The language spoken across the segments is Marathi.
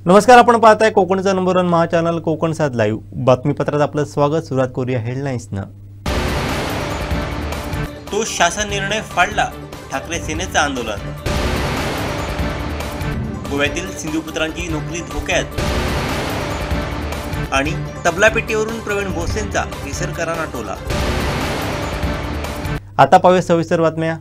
नमस्कार, आपण पाहताय कोकणचा नंबर 1 महा चॅनल कोकण 7 लाईव्ह बातमीपत्रात आपलं स्वागत। सुरुवात करूया हेडलाईन्सनं। तो शासन निर्णय फाडला, ठाकरे सेनेचं आंदोलन। गोव्यातील सिंधुपुत्रांची नोकरी धोक्यात आणि तबलापेटीवरून प्रवीण भोसलेंचा केसरकरांना टोला। आता पाहूया सविस्तर बातम्या।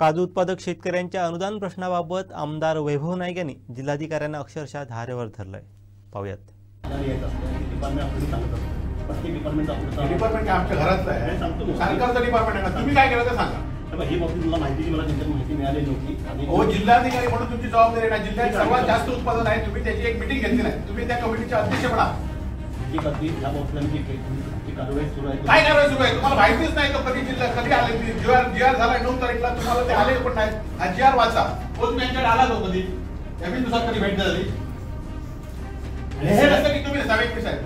काजू उत्पादक शेतकऱ्यांच्या अनुदान प्रश्नाबाबत आमदार वैभव नाईक यांनी जिल्हाधिकाऱ्यांना अक्षरशः धारेवर धरलंय। पाहूयात। डिपार्टमेंट आमच्या घरातलं आहे, सरकारचं डिपार्टमेंट आहे। तुम्ही काय केलं ते सांगा। ही बाबतीत मला माहिती मिळाली नव्हती। हो, जिल्हाधिकारी म्हणून तुमची जबाबदारी आहे ना। जिल्ह्यात सर्वात जास्त उत्पादन आहे, तुम्ही त्याची एक मीटिंग घेतली नाही। तुम्ही त्या कमिटीचे अध्यक्ष बना। काय कारवाई सुरू आहे तुम्हाला माहितीच नाही। तो कधी जिल्हा कधी आले, जीआर झाला 9 तारीखला, तुम्हाला ते आले पण नाही। हा जीआर वाचा, तो मी यांच्याकडे आला होता कधी नवीन दिवसात कधी भेट झाली की तुम्ही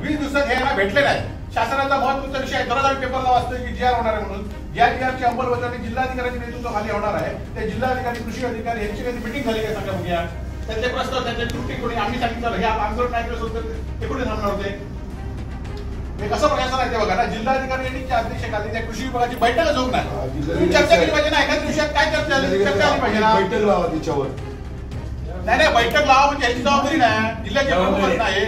20 दिवसात हे भेटले नाही। शासनाचा महत्त्वाचा विषय आहे। दररोज पेपरला वाचतोय की जीआर होणार आहे म्हणून। ज्या जीआरची अंमलबजावणी जिल्हाधिकाऱ्यांच्या नेतृत्वाखाली होणार आहे, त्या जिल्हाधिकारी कृषी अधिकारी यांची कधी मीटिंग झाली काय सांगा बघूया। त्यांचे प्रस्ताव, त्यांच्या त्रुटी कोणी आम्ही सांगितलं हे आंदोलन नाही केलं होतं ते कुठे थांबणार होते। हे कसं प्रशासन आहे ते बघा ना। जिल्हाधिकारी यांनी अध्यक्षतेखाली त्या कृषी विभागाची बैठकच होत नाही। तुम्ही चर्चा केली पाहिजे ना। एखाद्या विषयात काय चर्चा झाली, चर्चा झाली पाहिजे ना। बैठक लावा त्याच्यावर। नाही बैठक लावा म्हणजे याची जबाबदारी नाही, जिल्ह्याची प्रमुख नाही।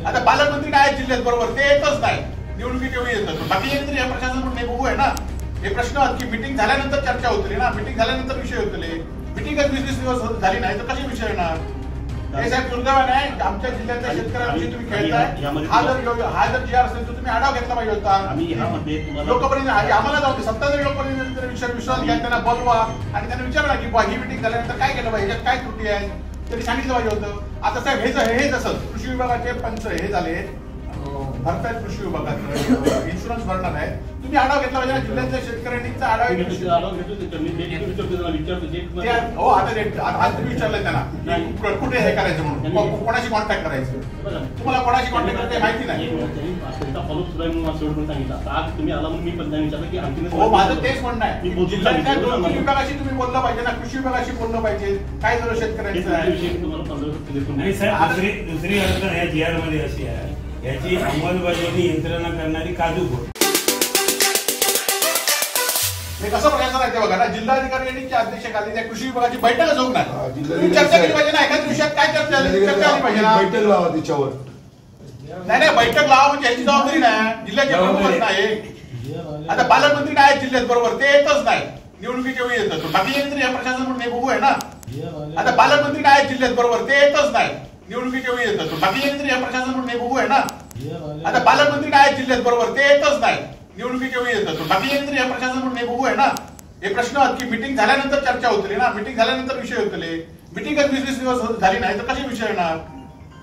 आता पालकमंत्री नाही जिल्ह्यात, बरोबर, ते येतच नाही निवडणुकीच्या वेळी येतात। बाकी तरी हे प्रशासन म्हणून हे बघू आहे ना। हे प्रश्न की मीटिंग झाल्यानंतर चर्चा होतली ना, मीटिंग झाल्यानंतर विषय होतले। मीटिंगच 20 दिवस झाली नाही तर कशी विषय येणार। हे साहेब दुर्दैवान आहे, आमच्या जिल्ह्यातल्या शेतकऱ्यांशी तुम्ही खेळताय। हा जर जीआर असेल तर तुम्ही आढावा घेतला पाहिजे होता। लोकप्रतिनिधी आम्हाला जाऊ दे, सत्ताधारी लोकप्रतिनिधी विश्वास घ्या, त्यांना बोलवा आणि त्यांना विचारा की ही मीटिंग झाल्यानंतर काय केलं पाहिजे, काय त्रुटी आहे त्यांनी सांगितलं पाहिजे होतं। आता साहेब हे जसं कृषी विभागाचे पंच हे झाले भरतायत, कृषी विभागात इन्शुरन्स भरणार आहे, तुम्ही आढावा घेतला पाहिजे ना। जिल्ह्यातल्या शेतकऱ्यांनी आढावा हो, आता तुम्ही विचारलंय त्यांना कुठे हे करायचं म्हणून, कोणाशी कॉन्टॅक्ट करायचं। तुम्हाला कोणाशी कॉन्टॅक्ट करायचं माहिती नाही। हो, माझं तेच म्हणणं आहे, जिल्ह्यातल्या दोन विभागाशी तुम्ही बोललं पाहिजे ना, कृषी विभागाशी बोललं पाहिजे। काय झालं शेतकऱ्यांचं आहे। दुसरी अडचण या जीआर मध्ये अशी आहे, याची अंमलबजावणी यंत्रणा करणारी काजू बोर्ड। हे कसं प्रशासन आहे ते बघा ना। जिल्हाधिकारी यांनी अध्यक्षतेखाली त्या कृषी विभागाची बैठकच होत नाही। तुम्ही चर्चा केली पाहिजे ना। एखाद्या विषयात काय चर्चा झाली, चर्चा झाली पाहिजे ना। बैठक लावा त्याच्यावर। नाही बैठक लावा म्हणजे याची जबाबदारी नाही, जिल्ह्याची प्रमुख नाही। आता पालकमंत्री नाही जिल्ह्यात, बरोबर, ते येतच नाही निवडणुकीच्या वेळी येतात। बाकी तरी हे प्रशासन म्हणून हे बघू आहे ना। आता पालकमंत्री नाही जिल्ह्यात, बरोबर, ते येतच नाही निवडणुकीच्या वेळी येतात। बाकी तरी हे प्रशासन म्हणून हे बघू आहे ना। आता पालकमंत्री नाही जिल्ह्यात, बरोबर, ते येतच नाही निवडणुकीच्या वेळी येतात। बाकी तरी हे प्रशासन म्हणून हे बघू आहे ना। हे प्रश्न की मीटिंग झाल्यानंतर चर्चा होतली ना, मीटिंग झाल्यानंतर विषय होतले। मीटिंगच 20 दिवस झाली नाही तर कशी विषय येणार।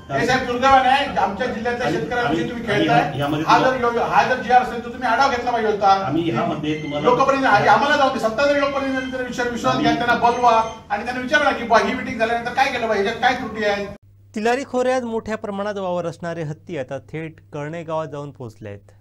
हे साहेब दुर्दैवाने आहे, आमच्या जिल्ह्यातल्या शेतकऱ्यांशी तुम्ही खेळताय. हा जर जी आर असेल तर तुम्ही आढावा घेतला पाहिजे होता. आम्ही ह्यामध्ये तुम्हाला लोकप्रतिनिधी आम्हाला जाऊ दे, सत्ताधारी लोकप्रतिनिधी विश्वास घ्या, त्यांना बोलवा आणि त्यांना विचारा की ही मिटिंग झाल्यानंतर काय केलं पाहिजे, काय त्रुटी आहेत. तिलारी खोऱ्यात मोठ्या प्रमाणात वावर असणारे हत्ती आता थेट कळणे गावात जाऊन पोहोचले आहेत.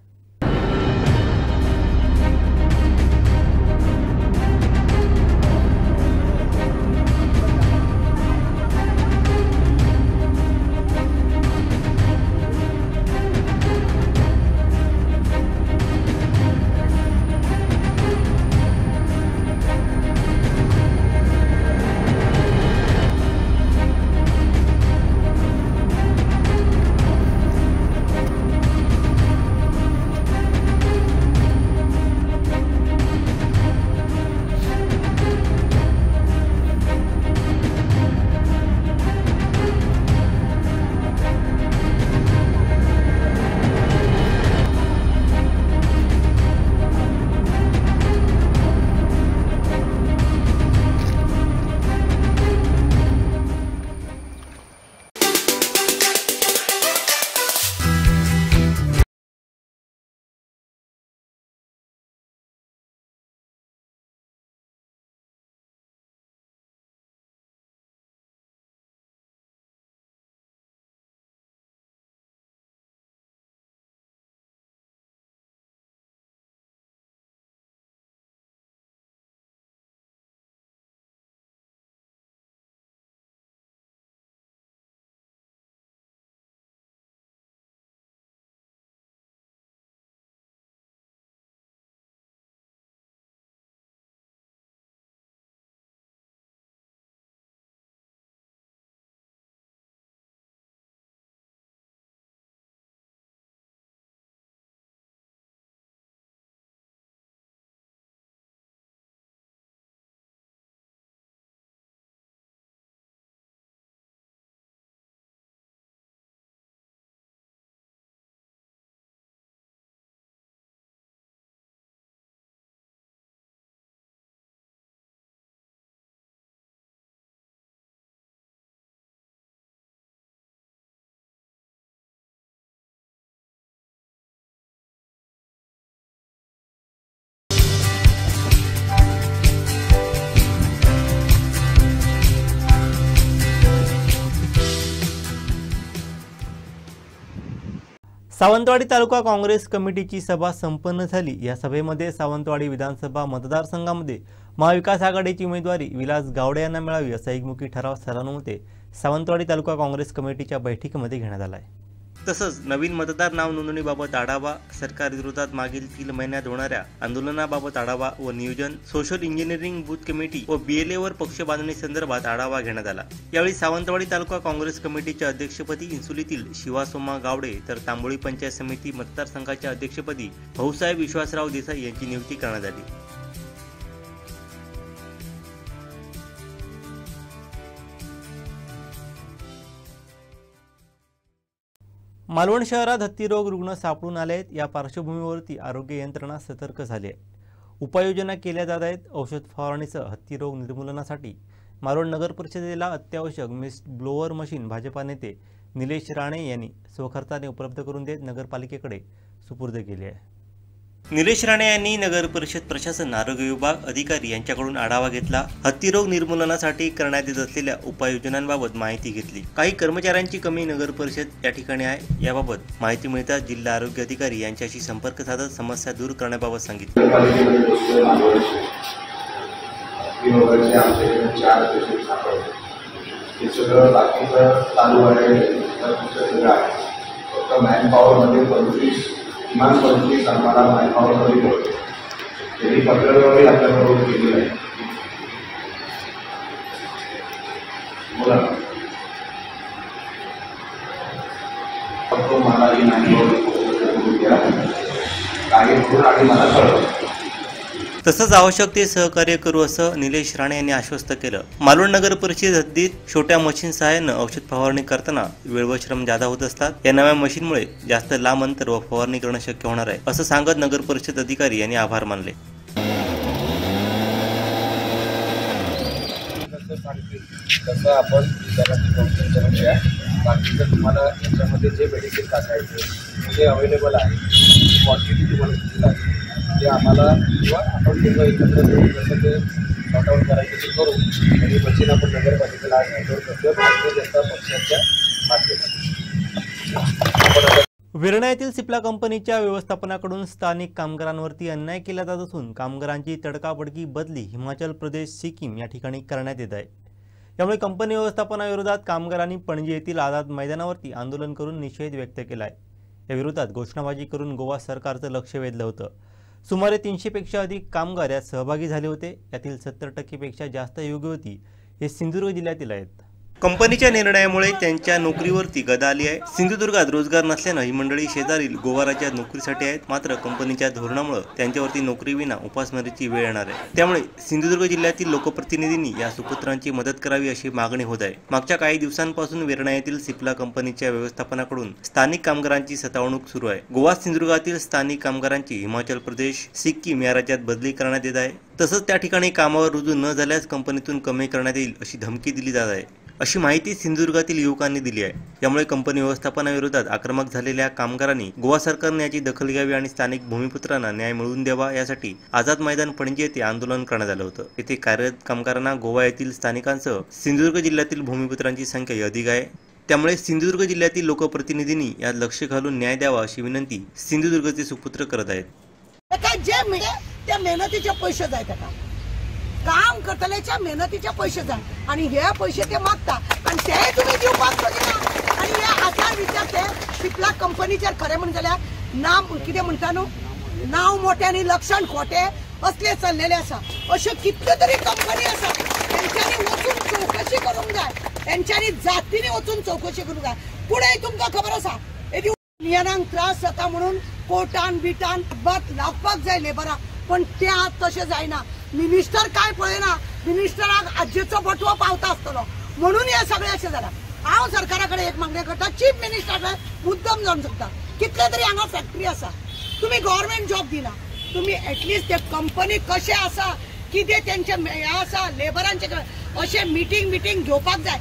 सावंतवाडी तालुका काँग्रेस कमिटीची सभा संपन्न झाली. या सभेमध्ये सावंतवाडी विधानसभा मतदारसंघामध्ये महाविकास आघाडीची उमेदवारी विलास गावडे यांना मिळावी असा एकमुखी ठराव सर्वानुमते सावंतवाडी तालुका काँग्रेस कमिटीच्या बैठकीमध्ये घेण्यात आला आहे. तसंच नवीन मतदार नाव नोंदणीबाबत आढावा, सरकार विरोधात मागील 3 महिन्यात होणाऱ्या आंदोलनाबाबत आढावा व नियोजन, सोशल इंजिनिअरिंग बूथ कमिटी व बीएलएवर पक्ष बांधणी संदर्भात आढावा घेण्यात आला. यावेळी सावंतवाडी तालुका काँग्रेस कमिटीच्या अध्यक्षपदी इंसुलीतील शिवासोमा गावडे तर तांबोळी पंचायत समिती मतदारसंघाच्या अध्यक्षपदी भाऊसाहेब विश्वासराव देसाई यांची नियुक्ती करण्यात आली. मालवण शहरात हत्तीरोग रुग्ण सापडून आले आहेत. या पार्श्वभूमीवरती आरोग्य यंत्रणा सतर्क झाली आहे. उपाययोजना केल्या जात आहेत. औषध फवारणीसह हत्तीरोग निर्मूलनासाठी मालवण नगर परिषदेला अत्यावश्यक मिस्ट ब्लोअर मशीन भाजपा नेते निलेश राणे यांनी स्वखर्चाने उपलब्ध करून देत नगरपालिकेकडे सुपूर्द केली आहे. निलेश राणे यांनी नगर परिषद प्रशासन, आरोग्य विभाग अधिकारी यांच्याकडून आढावा घेतला. हत्तीरोग निर्मूलनासाठी करण्यात येत असलेल्या उपाययोजनांबाबत माहिती घेतली. काही कर्मचाऱ्यांची कमी नगर परिषद या ठिकाणी आहे. याबाबत माहिती मिळताच जिल्हा आरोग्य अधिकारी यांच्याशी संपर्क साधत समस्या दूर करण्याबाबत सांगितले. किमान 25 आम्हाला मॅनपॉवरमध्ये होते. त्यांनी पत्रव्यवहारही आपल्याबरोबर केलेलं आहे. बोला मला ही मॅनपॉवर काही करून आणि मला कळलं. तसंच आवश्यक ते सहकार्य करू असं निलेश राणे यांनी आश्वस्त केलं. मालवण नगर परिषद हद्दीत छोट्या मशीन सहाय्यानं औषध फवारणी करताना वेळ व श्रम जादा होत असतात. या नव्या मशीनमुळे जास्त लांब अंतर व फवारणी करणं शक्य होणार आहे असं सांगत नगर परिषद अधिकारी यांनी आभार मानले. तसं आपण बाकीचं तुम्हाला याच्यामध्ये जे मेडिसिन टाकायचं जे अवेलेबल आहे क्वांटिटी तुम्हाला किती लागेल ते आम्हाला किंवा आपण पूर्ण एकत्र करून जसं ते सॉर्ट आउट करायचं ते करू आणि मशीन आपण नगरपालिकेला आज हँडओव्हर करतो भारतीय जनता पक्षाच्या माध्यमातून. वेर्णा येथील सिप्ला कंपनीच्या व्यवस्थापनाकडून स्थानिक कामगारांवरती अन्याय केला जात असून कामगारांची तडकाफडकी बदली हिमाचल प्रदेश सिक्कीम या ठिकाणी करण्यात येत आहे. यामुळे कंपनी व्यवस्थापनाविरोधात कामगारांनी पणजी येथील आझाद मैदानावरती आंदोलन करून निषेध व्यक्त केला आहे. या विरोधात घोषणाबाजी करून गोवा सरकारचं लक्ष वेधलं होतं. सुमारे 300 पेक्षा अधिक कामगार यात सहभागी झाले होते. यातील 70% पेक्षा जास्त युवती हे सिंधुदुर्ग जिल्ह्यातील आहेत. कंपनीच्या निर्णयामुळे त्यांच्या नोकरीवरती गदा आली आहे. सिंधुदुर्गात रोजगार नसल्यानं ही मंडळी शेजारील गोवा राज्यात नोकरीसाठी आहेत. मात्र कंपनीच्या धोरणामुळे त्यांच्यावरती नोकरीविना उपासमारीची वेळ येणार आहे. त्यामुळे सिंधुदुर्ग जिल्ह्यातील लोकप्रतिनिधींनी या सुपुत्रांची मदत करावी अशी मागणी होत आहे. मागच्या काही दिवसांपासून वेर्णा येथील सिप्ला कंपनीच्या व्यवस्थापनाकडून स्थानिक कामगारांची सतावणूक सुरू आहे. गोवा सिंधुदुर्गातील स्थानिक कामगारांची हिमाचल प्रदेश सिक्कीम या राज्यात बदली करण्यात येत आहे. तसंच त्या ठिकाणी कामावर रुजू न झाल्यास कंपनीतून कमी करण्यात येईल अशी धमकी दिली जात आहे, अशी माहिती सिंधुदुर्गातील युवकांनी दिली आहे. यामुळे कंपनी व्यवस्थापनाविरोधात आक्रमक झालेल्या कामगारांनी गोवा सरकारने याची दखल घ्यावी आणि स्थानिक भूमिपुत्रांना न्याय मिळवून द्यावा यासाठी आझाद मैदान पणजी येथे आंदोलन करण्यात आलं होतं. येथे कार्यरत कामगारांना गोवा येथील स्थानिकांसह सिंधुदुर्ग जिल्ह्यातील भूमिपुत्रांची संख्या अधिक आहे. त्यामुळे सिंधुदुर्ग जिल्ह्यातील लोकप्रतिनिधींनी यात लक्ष घालून न्याय द्यावा अशी विनंती सिंधुदुर्गचे सुपुत्र करत आहेत. त्या मेहनतीचे पैसे जाय काम करतल्याच्या मेहनतीचे पैसे जाय आणि हे पैसे ते मागतात आणि ते तुम्ही दिवपाक सोदिना आणि हे आचार विचार ते सिप्ला कंपनीचे खरे म्हण जाल्यार नाम कितें म्हणटा न्हू नाव मोठे आणि लक्षण खोटे असले चल्लेले आसा. अशे कितल्यो तरी कंपनी आसा त्यांच्यानी वचून चौकशी करूंक जाय, त्यांच्यानी जातीने वचून चौकशी करूंक जाय. पुढे तुमकां खबर आसा युनियनांक त्रास जाता म्हणून कोर्टान बिटान बात लावपाक जाय लेबराक, पण ते आज तशें जायना. मिनिस्टर काय पळयना, मिनिस्टराक आज्जेचो बटवो पावता आसतलो म्हणून हे सगळे अशें जालां. हांव सरकारा कडेन एक मागणी करता, चीफ मिनिस्टर मुद्दम जावन शकता. कितले तरी हांगा फॅक्टरी आसा, तुम्ही गव्हर्नमेंट जॉब दिना, तुम्ही एटलिस्ट ते कंपनी कशें आसा कितें तेंचे हे आसा लेबरांचे अशें मिटींग घेवपाक जाय.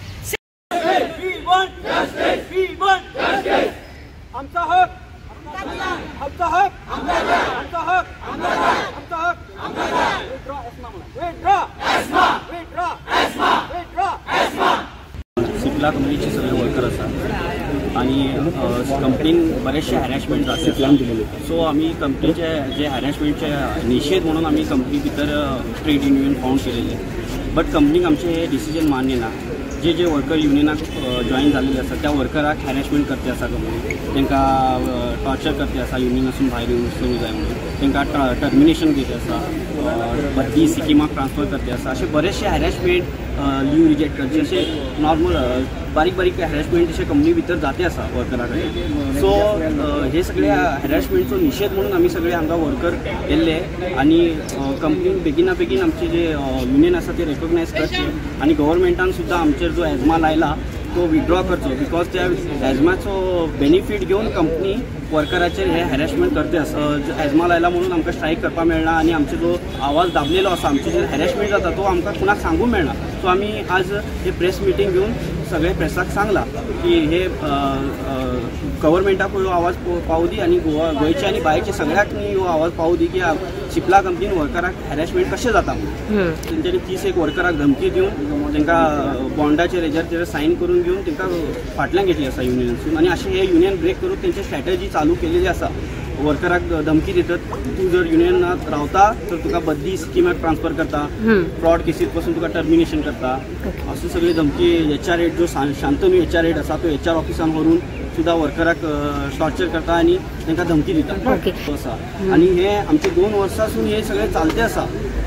आमचा हक, आमचा हक, आमचा हक, आमचा हक. सिप्ला कंपनीचे सगळे वर्कर असतात आणि कंपनीन बरेचशे हॅरेसमेंट जाते. सो आम्ही कंपनीचे जे हॅरेसमेंटचे निषेध म्हणून आम्ही कंपनी भितर ट्रेड युनियन फाउंड केलेले. बट कंपनीक आमचे हे डिसिजन मान्य ना. जे वर्कर युनियनाक जॉईन झालेले असतात त्या वर्कराक हॅरेसमेंट करते आसा कंपनी, तांकां टॉर्चर करते आसा युनियनासून भायर येवन करूं जाय म्हणून, तांकां टर्मिनेशन घेते आसा, बदली सिक्कीमाक ट्रान्सफर करते आसा. असे बरेचशे हॅरेसमेंट लीव रिजेक्ट करचे असे नॉर्मल बारीक हॅरेसमेंट असे कंपनी भितर जाते आसा वर्करा कडेन. सो हे सगळे हॅरेसमेंटचो निषेध म्हणून आमी सगळे हांगा वर्कर येयल्ले आणि कंपनीन बेगीन आमचे जे युनियन आसा ते रेकॉग्नायज करचे आणि गव्हर्मेंटान सुद्धा आमचेर जो एजमा लायला तो विड्रॉ करचो. बिकॉज त्या एजमाचो बेनिफीट घेवन कंपनी वर्कराचेर हे हॅरेसमेंट करते आसा. एजमा लायला म्हणून आमकां स्ट्रायक करपाक मेळना आणि आमचो जो आवाज दाबलेलो आसा, आमचे जे हॅरेसमेंट जाता तो आमकां कुणाक सांगूंक मेळना. सो आमी आज हे प्रेस मिटींग घेवन सगळे प्रेसाक सांगला की हे गव्हर्मेंटाक हो आवाज पावू दी आणि गोंयचे आणि भायरचे सगळ्याक हो आवाज पावू दी की सिप्ला कंपनीन वर्कराक हॅरेसमेंट कशें जाता. तेंच्यांनी 30 वर्कराक धमकी दिवन तांकां बॉन्डाचेर हेजेर सायन करून घेवन तांकां फाटल्यान घेतली आसा युनियनासून आणि अशें हे युनियन ब्रेक करून तेंची स्ट्रॅटजी चालू केलेली आसा. वर्कराक धमकी दितात, तू जर युनियनात रावता तर तुका बदली स्किमाक ट्रान्सफर करता, फ्रॉड केसीत पासून तुका टर्मिनेशन करता, अशी सगळी धमकी. HR जो शांतनू HR आसा तो HR ऑफिसान व्हरून सुद्धा वर्कराक टॉर्चर करता आणि तांकां धमकी दिता आसा. आणि हे आमचे 2 वर्सांसून हे सगळे चालते आसा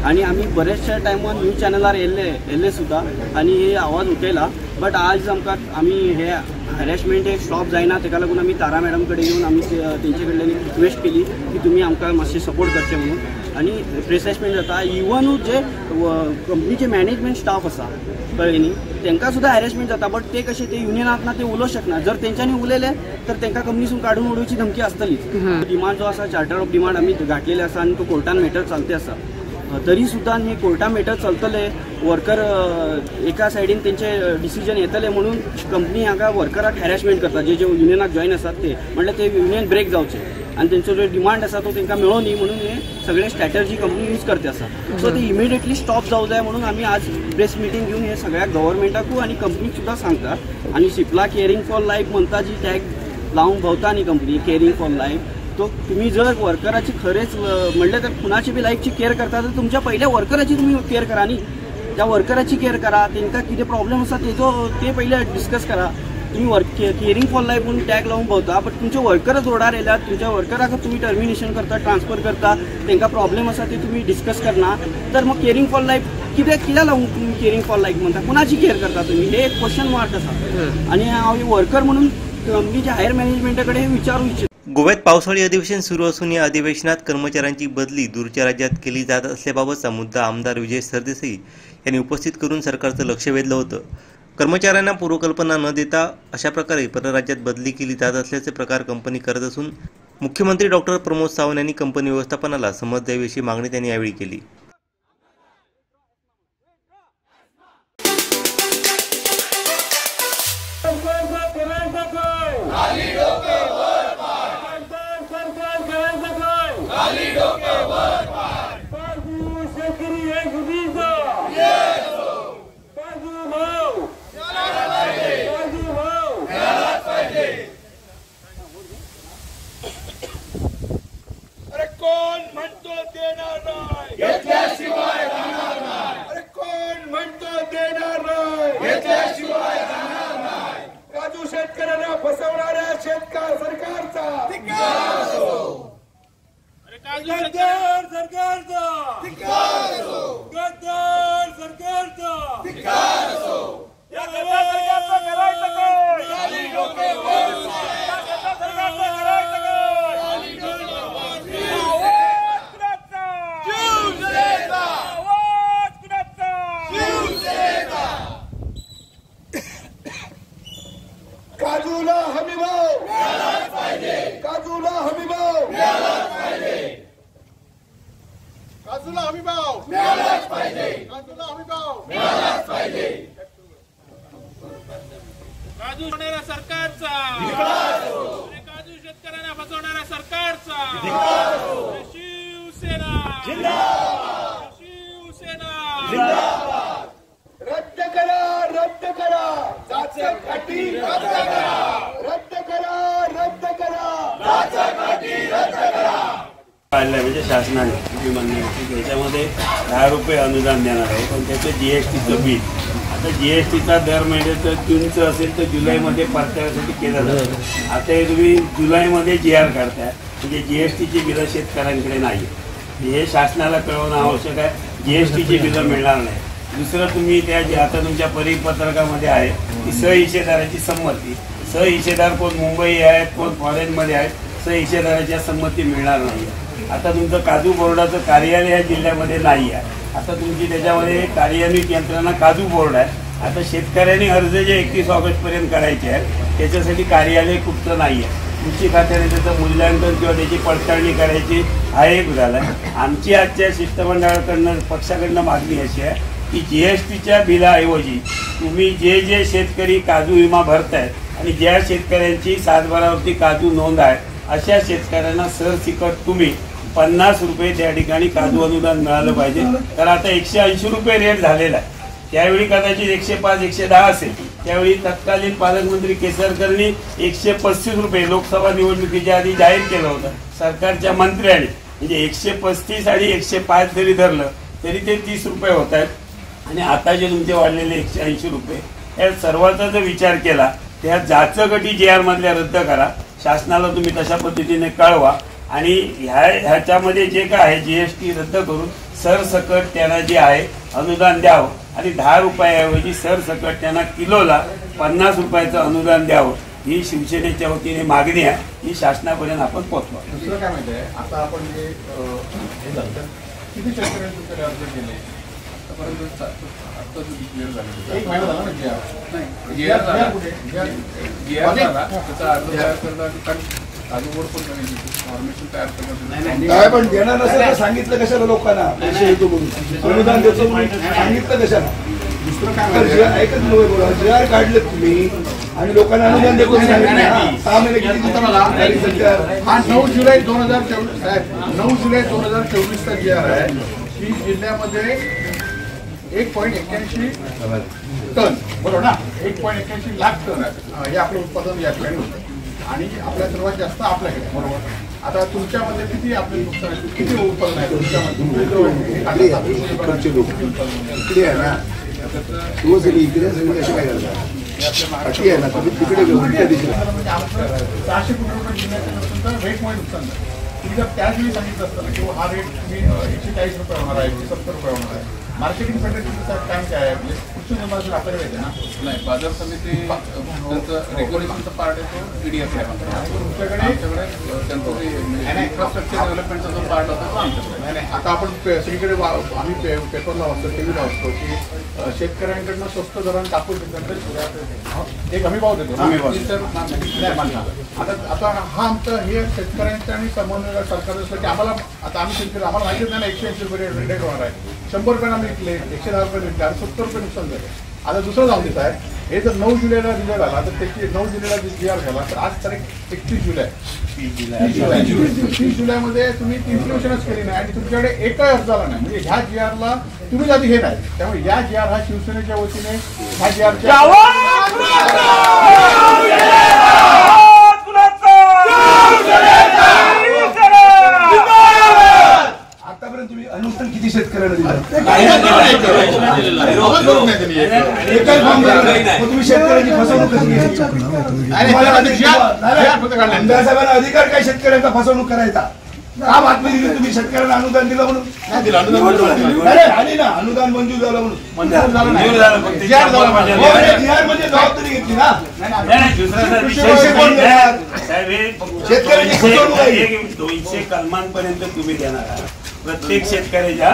आणि आमी बरेचशे टायमान न्यूज चॅनलार येयल्ले सुद्धा आणि हे आवाज उठयला. बट आज आमी हे हॅरेसमेंट एक स्टॉप जायना, ताका लागून आमी तारा मॅडम कडेन येवन आमी तेंचे कडल्यान रिक्वेस्ट केली की तुमी आमकां मातशें सपोर्ट करचें म्हणून. आणि प्रेसमेंट जाता, इवन जे कंपनीचे मॅनेजमेंट स्टाफ आसा कळ्ळें न्ही, तांकां सुद्धा हॅरेसमेंट जाता. बट ते कशें ते युनियनांत ना ते उलोवंक शकना. जर तेंच्यांनी उलयले तर तांकां कंपनीसून काडून उडोवची धमकी आसतलीच. डिमांड जो आसा चार्टर ऑफ डिमांड आमी घातलेले आसा आणि तो कोर्टान मॅटर चालते आसा. तरीसुद्धा हे कोर्टा मॅटर चलतले, वर्कर एका सायडीन तेंचे डिसिजन येतले म्हणून कंपनी हांगा वर्कराक हॅरेसमेंट करता, जे युनियनाक जॉईन आसात ते, म्हणल्यार ते युनियन ब्रेक जावचे आणि तेंचो जो डिमांड आसा तो तांकां मेळो न्ही म्हणून हे सगळे स्ट्रॅटर्जी कंपनी यूज करते आसा. सो ते इमिडिएटली स्टॉप जावं जाय म्हणून आमी आज प्रेस मिटींग घेवन हे सगळ्या गव्हर्मेंटाकू आणि कंपनीक सुद्धा सांगता. आणि सिप्ला केअरिंग फॉर लायफ म्हणता जी टॅग लावून भोंवता न्ही कंपनी केअरिंग फॉर लायफ, तो तुम्ही जर वर्कराची खरेच म्हणले तर कुणाची बी लाईफची केअर करता तर तुमच्या पहिल्या वर्कराची तुम्ही केअर करा न्ही. त्या वर्कराची केअर करा, तांकां कितें प्रॉब्लेम आसा ते पहिले डिस्कस करा. तुम्ही केअरिंग फॉर लायफ म्हणून टॅग लावून भोंवता, बट तुमचे वर्करच रोडार येयल्यात, तुमच्या वर्कराक तुम्ही टर्मिनेशन करता, ट्रान्सफर करता, तांकां प्रॉब्लेम आसा ते तुम्ही डिस्कस करना, तर मग केअरिंग फॉर लायफ कित्याक लावून तुम्ही केअरिंग फॉर लायफ म्हणता, कुणाची केअर करता तुम्ही, हे एक क्वेश्चन मार्क आसा. आणि हांव वर्कर म्हणून कंपनीच्या हायर मॅनेजमेंटा कडेन विचारू इच्छिता. गोव्यात पावसाळी अधिवेशन सुरू असून या अधिवेशनात कर्मचाऱ्यांची बदली दूरच्या राज्यात केली जात असल्याबाबतचा मुद्दा आमदार विजय सरदेसाई यांनी उपस्थित करून सरकारचं लक्ष वेधलं होतं. कर्मचाऱ्यांना पूर्वकल्पना न देता अशा प्रकारे परराज्यात बदली केली जात असल्याचे प्रकार कंपनी करत असून मुख्यमंत्री डॉक्टर प्रमोद सावंत यांनी कंपनी व्यवस्थापनाला समज द्यावी अशी मागणी त्यांनी यावेळी केली. कोण म्हणतो देणार नाही, घेतल्याशिवाय राहणार नाही. अरे कोण म्हणतो देणार नाही, घेतल्याशिवाय राहणार नाही. काजू शेतकऱ्यांना फसवणाऱ्या सरकारचा धिक्कार असो. अरे गद्दार सरकारचा धिक्कार असो, गद्दार सरकारचा धिक्कार असो. या गद्दार सरकारचं करायचं काय? खाली डोके वर. या गद्दार सरकारचं करायचं काय? काजूला हमी भाव मिळालाच पाहिजे, काजूला हमी भाव मिळालाच पाहिजे, काजूला हमी भाव मिळालाच पाहिजे, काजूला हमी भाव मिळालाच पाहिजे. काजू होणाऱ्या सरकारचा काजू शेतकऱ्यांना फसवणाऱ्या सरकारचा शिवसेना जिंदाबाद, शिवसेना जिंदाबाद. रद्द करा, रद्द करा जाचकाठी, रद्द करा, रद्द करा, रद्द करा जाचकाठी, रद्द करा. म्हणजे शासनाने मान्य होती त्याच्यामध्ये 10 रुपये अनुदान देणार आहे, पण त्याचं जीएसटीचं बिल आता जीएसटीचा दर महिन्याचं जूनचं असेल तर जुलैमध्ये परताव्यासाठी केलं जातं. आता हे तुम्ही जुलैमध्ये GR काढताय, म्हणजे जीएसटीची बिलं शेतकऱ्यांकडे नाही. हे शासनाला कळवणं आवश्यक आहे. जीएसटीची बिलं मिळणार नाही. दुसरं तुम्ही त्या आता तुमच्या परिपत्रकामध्ये आहे की सहहिशेदाराची संमती. सहहिशेदार कोण मुंबई आहेत, कोण फॉरेनमध्ये आहेत, सहहिशेदाराची संमती मिळणार नाही. आता तुमचं काजू बोर्डाचं कार्यालय या जिल्ह्यामध्ये नाही आहे. आता तुमची त्याच्यामध्ये कार्यान्वित यंत्रणा काजू बोर्ड आहे. आता शेतकऱ्यांनी अर्ज जे 31 ऑगस्टपर्यंत करायचे आहे त्याच्यासाठी कार्यालय कुठचं नाही आहे. कृषी खात्याने त्याचं मूल्यांकन किंवा त्याची पडताळणी करायची हा एक झाला आहे. आमची आजच्या शिष्टमंडळाकडनं पक्षाकडनं मागणी अशी आहे की जीएसटीच्या बिलाऐवजी तुम्ही जे शेतकरी काजू विमा भरतायत आणि ज्या शेतकऱ्यांची सातबारावरती काजू नोंद आहे अशा शेतकऱ्यांना सरसकट तुम्ही 50 रुपये त्या ठिकाणी काजू अनुदान मिळालं पाहिजे. तर आता 180 रुपये रेट झालेला आहे. त्यावेळी कदाचित 105, 110 असेल. त्यावेळी तत्कालीन पालकमंत्री केसरकरनी 135 रुपये लोकसभा निवडणुकीच्या आधी जाहीर केलं होतं सरकारच्या मंत्र्यांनी. म्हणजे 135 आणि 105 जरी धरलं तरी ते 30 रुपये होत आहेत. आणि आता जे तुमचे वाढलेले 180 रुपये या सर्वांचा जर विचार केला त्या जाचकटी GR मधल्या रद्द करा. शासनाला तुम्ही तशा पद्धतीने कळवा आणि ह्याच्यामध्ये जे काय आहे जीएसटी रद्द करून सरसकट त्यांना जे आहे अनुदान द्यावं आणि 10 रुपयाऐवजी सरसकट त्यांना किलोला 50 रुपयाचं अनुदान द्यावं ही शिवसेनेच्या वतीने मागणी आहे. ही शासनापर्यंत आपण पोहोचवा. दुसरं काय माहिती आहे, आता आपण जे हे झालं किती शेतकऱ्यांचे अर्ज केले आतापर्यंत? आता क्लिअर झालं 1 महिना झाला ना. GR झाला, त्याचा अर्ज तयार करणं काजूवर पण फॉर्मेशन तयार करणं काय पण देणार नसेल तर सांगितलं कशाला लोकांना पैसे देतो म्हणून अनुदान देतो म्हणून सांगितलं कशाला दुसरं काय ऐकत नव्हे जी आर काढलं तुम्ही आणि लोकांना अनुदान देतो सांगितलं 6 महिने किती हा 9 जुलै 2024 साहेब 9 जुलै 2024 चा जी आर आहे की जिल्ह्यामध्ये 1.81 टन बरोबर ना 1.81 लाख टन हे आपलं उत्पादन या ठिकाणी होतं आणि आपल्या सर्वात जास्त आपल्याकडे बरोबर आता तुमच्यामध्ये किती आपले नुकसान किती उत्पादन आहे तुमच्यामध्ये इकडे आहे ना इकडे सगळी कशी काय करतात अशी आहे ना तुम्ही तिकडे उलट्या दिशेला 600 कोटी रुपये जिल्ह्याचं नुकसान तर रेटमुळे नुकसान झालं तुम्ही जर त्याच वेळी सांगितलं असतं ना किंवा हा रेट तुम्ही 140 रुपये होणार आहे 170 रुपये होणार आहे मार्केटिंग फेडरेशनचा टाइम काय आहे म्हणजे कृषी निर्माण आपल्याकडे येते ना नाही बाजार समिती त्यांचं रेग्युलेशनचा पार्ट आहे तो EDF आहे तुमच्याकडे त्यांचं इन्फ्रास्ट्रक्चर डेव्हलपमेंटचा जो पार्ट होता तो आमच्याकडे नाही आता आपण सगळीकडे आम्ही पेपरला वाचतो टीव्हीला वाचतो की शेतकऱ्यांकडनं स्वस्त दराने कापूस घेतल्यानंतर एक हमी भाव देतो नाही मान्य आता हा आमचं हे शेतकऱ्यांच्या आणि समन्वय सरकार असलं की आम्हाला आता आम्ही शेतकरी आम्हाला माहितीच नाही ना 180 रुपये रेट होणार आहे 100 रुपयाला आम्ही विकले 110 रुपये विकले आणि 70 रुपये नुकसान झाले आता दुसरं जाऊन देत आहे हे जर 9 जुलैला रिझल्ट आला तर त्याची 9 जुलैला जी आर झाला तर आज तारीख 31 जुलै 30 जुलैमध्ये तुम्ही इन्फ्लेशनच केली नाही आणि तुमच्याकडे एकही अर्ज आला नाही म्हणजे ह्या जी आरला तुम्ही आधी हे नाही त्यामुळे या जी आर हा शिवसेनेच्या वतीने ह्या जी आरच्या आतापर्यंत तुम्ही अनुदान किती शेतकऱ्यांना दिलं तुम्ही शेतकऱ्यांची फसवणूक आमदार साहेबांना अधिकार काय शेतकऱ्यांचा फसवणूक करायचा का बातमी दिली तुम्ही शेतकऱ्यांना अनुदान दिलं म्हणून आली ना अनुदान मंजूर झालं म्हणून म्हणजे जबाबदारी घेतली ना शेतकऱ्यांची फसवणूक आहे 200 कलमांपर्यंत तुम्ही देणार आहात प्रत्येक शेतकऱ्याच्या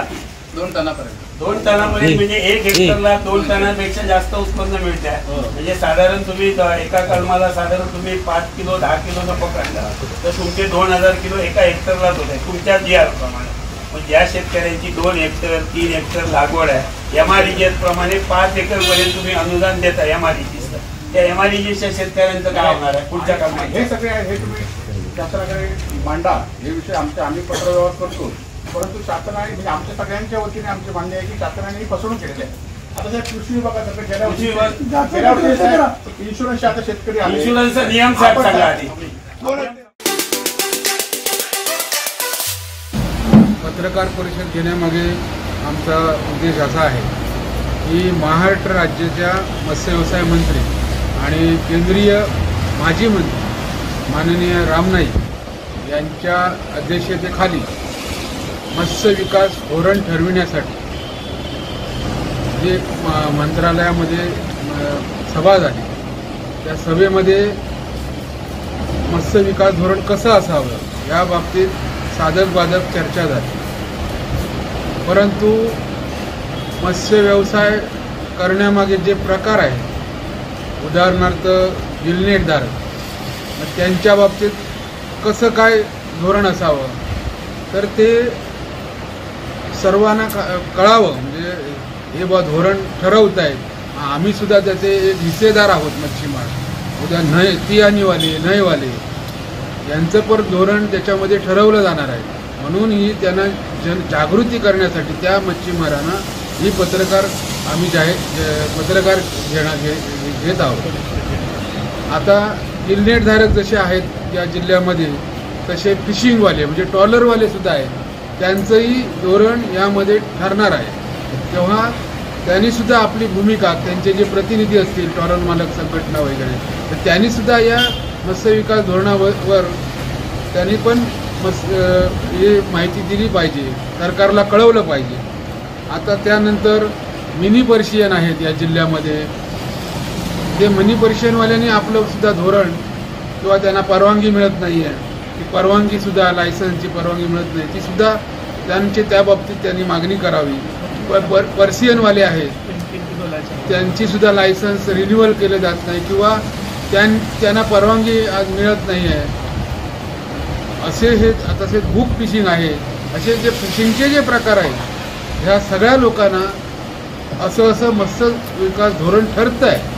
2 टनापर्यंत 2 टनापर्यंत म्हणजे 1 हेक्टरला 2 टनापेक्षा जास्त उत्पन्न मिळते म्हणजे साधारण तुम्ही एका कलमाला साधारण तुम्ही 5 किलो 10 किलो पकडला तर तुमचे 2000 किलो एका हेक्टरलाच होत आहे तुमच्या GR प्रमाणे मग ज्या शेतकऱ्यांची 2 हेक्टर 3 हेक्टर लागवड आहे MREGS प्रमाणे 5 एकर पर्यंत तुम्ही अनुदान देता MREGS त्या MREGSच्या शेतकऱ्यांचं काय होणार आहे पुढच्या काळात हे सगळे हे तुम्ही शासनाकडे मांडा हे विषय आम्ही पत्रव्यवहार करतो परंतु शासनाने म्हणजे आमच्या सगळ्यांच्या वतीने आमचे मान्य आहे की शासनाने फसवणूक केलेली आहे आता साहेब कृषी विभागातर्फे गेल्या वर्षी इन्शुरन्सचे आता शेतकरी इन्शुरन्सचा नियम साहेब सांगा आधी पत्रकार परिषद घेण्यामागे आमचा उद्देश असा आहे की महाराष्ट्र राज्याच्या मत्स्य व्यवसाय मंत्री आणि केंद्रीय माजी मंत्री माननीय राम नाईक यांच्या अध्यक्षतेखाली मत्स्य विकास धोरण ठरविण्यासाठी जे मंत्रालयामध्ये सभा झाली त्या सभेमध्ये मत्स्य विकास धोरण कसं असावं या बाबतीत साधक बाधक चर्चा झाली परंतु मत्स्य व्यवसाय करण्यामागे जे प्रकार आहेत उदाहरणार्थ गिलनेटधारक त्यांच्या बाबतीत कसं काय धोरण असावं तर ते सर्वांना कळावं म्हणजे हे बा धोरण ठरवत आहेत आम्ही सुद्धा त्याचे एक हिस्सेदार आहोत मच्छीमार उद्या ती आणीवाले नयवाले यांचं पण धोरण त्याच्यामध्ये ठरवलं जाणार आहे म्हणून ही त्यांना जागृती करण्यासाठी त्या मच्छीमारांना ही पत्रकार आम्ही पत्रकार घेत आहोत आता गिलनेटधारक जसे आहेत या जिल्ह्यामध्ये तसे फिशिंगवाले म्हणजे ट्रॉलरवाले सुद्धा आहेत त्यांचंही धोरण यामध्ये ठरणार आहे तेव्हा त्यांनीसुद्धा आपली भूमिका त्यांचे जे प्रतिनिधी असतील ट्रॉलर मालक संघटना वगैरे तर त्यांनीसुद्धा या मत्स्य विकास धोरणावर त्यांनी पण हे माहिती दिली पाहिजे सरकारला कळवलं पाहिजे आता त्यानंतर मिनी पर्शियन आहेत या जिल्ह्यामध्ये ते मिनी पर्शियनवाल्यांनी आपलं सुद्धा धोरण किंवा त्यांना परवानगी मिळत नाही आहे ती परवानगीसुद्धा लायसन्सची परवानगी मिळत नाही ती सुद्धा त्यांची त्या बाबतीत त्यांनी मागणी करावी पर्शियनवाले आहेत त्यांची सुद्धा लायसन्स रिन्युअल केलं जात नाही किंवा त्यांना परवानगी आज मिळत नाही आहे असे हे तसे बुक फिशिंग आहे, असे जे फिशिंगचे जे प्रकार आहेत ह्या सगळ्या लोकांना असं मत्स्य विकास धोरण ठरतं आहे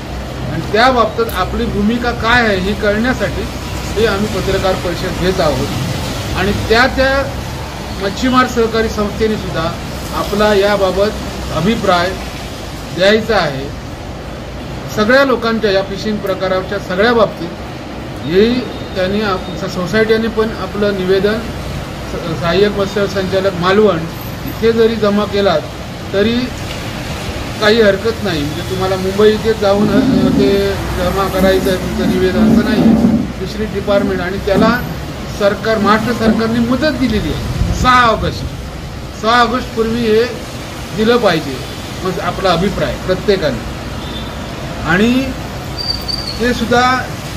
आणि त्या बाबतीत आपली भूमिका काय आहे ही कळण्यासाठी हे आम्ही पत्रकार परिषद घेत आहोत आणि त्या मच्छीमार सहकारी संस्थेने सुद्धा आपला याबाबत अभिप्राय द्यायचा आहे. सगळ्या लोकांच्या या फिशिंग प्रकाराच्या सगळ्या बाबतीत हेही त्यांनी सोसायटीने पण आपलं निवेदन सहाय्यक मत्स्य संचालक मालवण इथे जरी जमा केलात तरी काही हरकत नाही. म्हणजे तुम्हाला मुंबई इथेच जाऊन ते जमा करायचं आहे तुमचं निवेदन असं नाही. फिशरीज डिपार्टमेंट आणि त्याला महाराष्ट्र सरकारने मुदत दिलेली आहे 6 ऑगस्ट पूर्वी हे दिलं पाहिजे मग आपला अभिप्राय प्रत्येकाने. आणि ते सुद्धा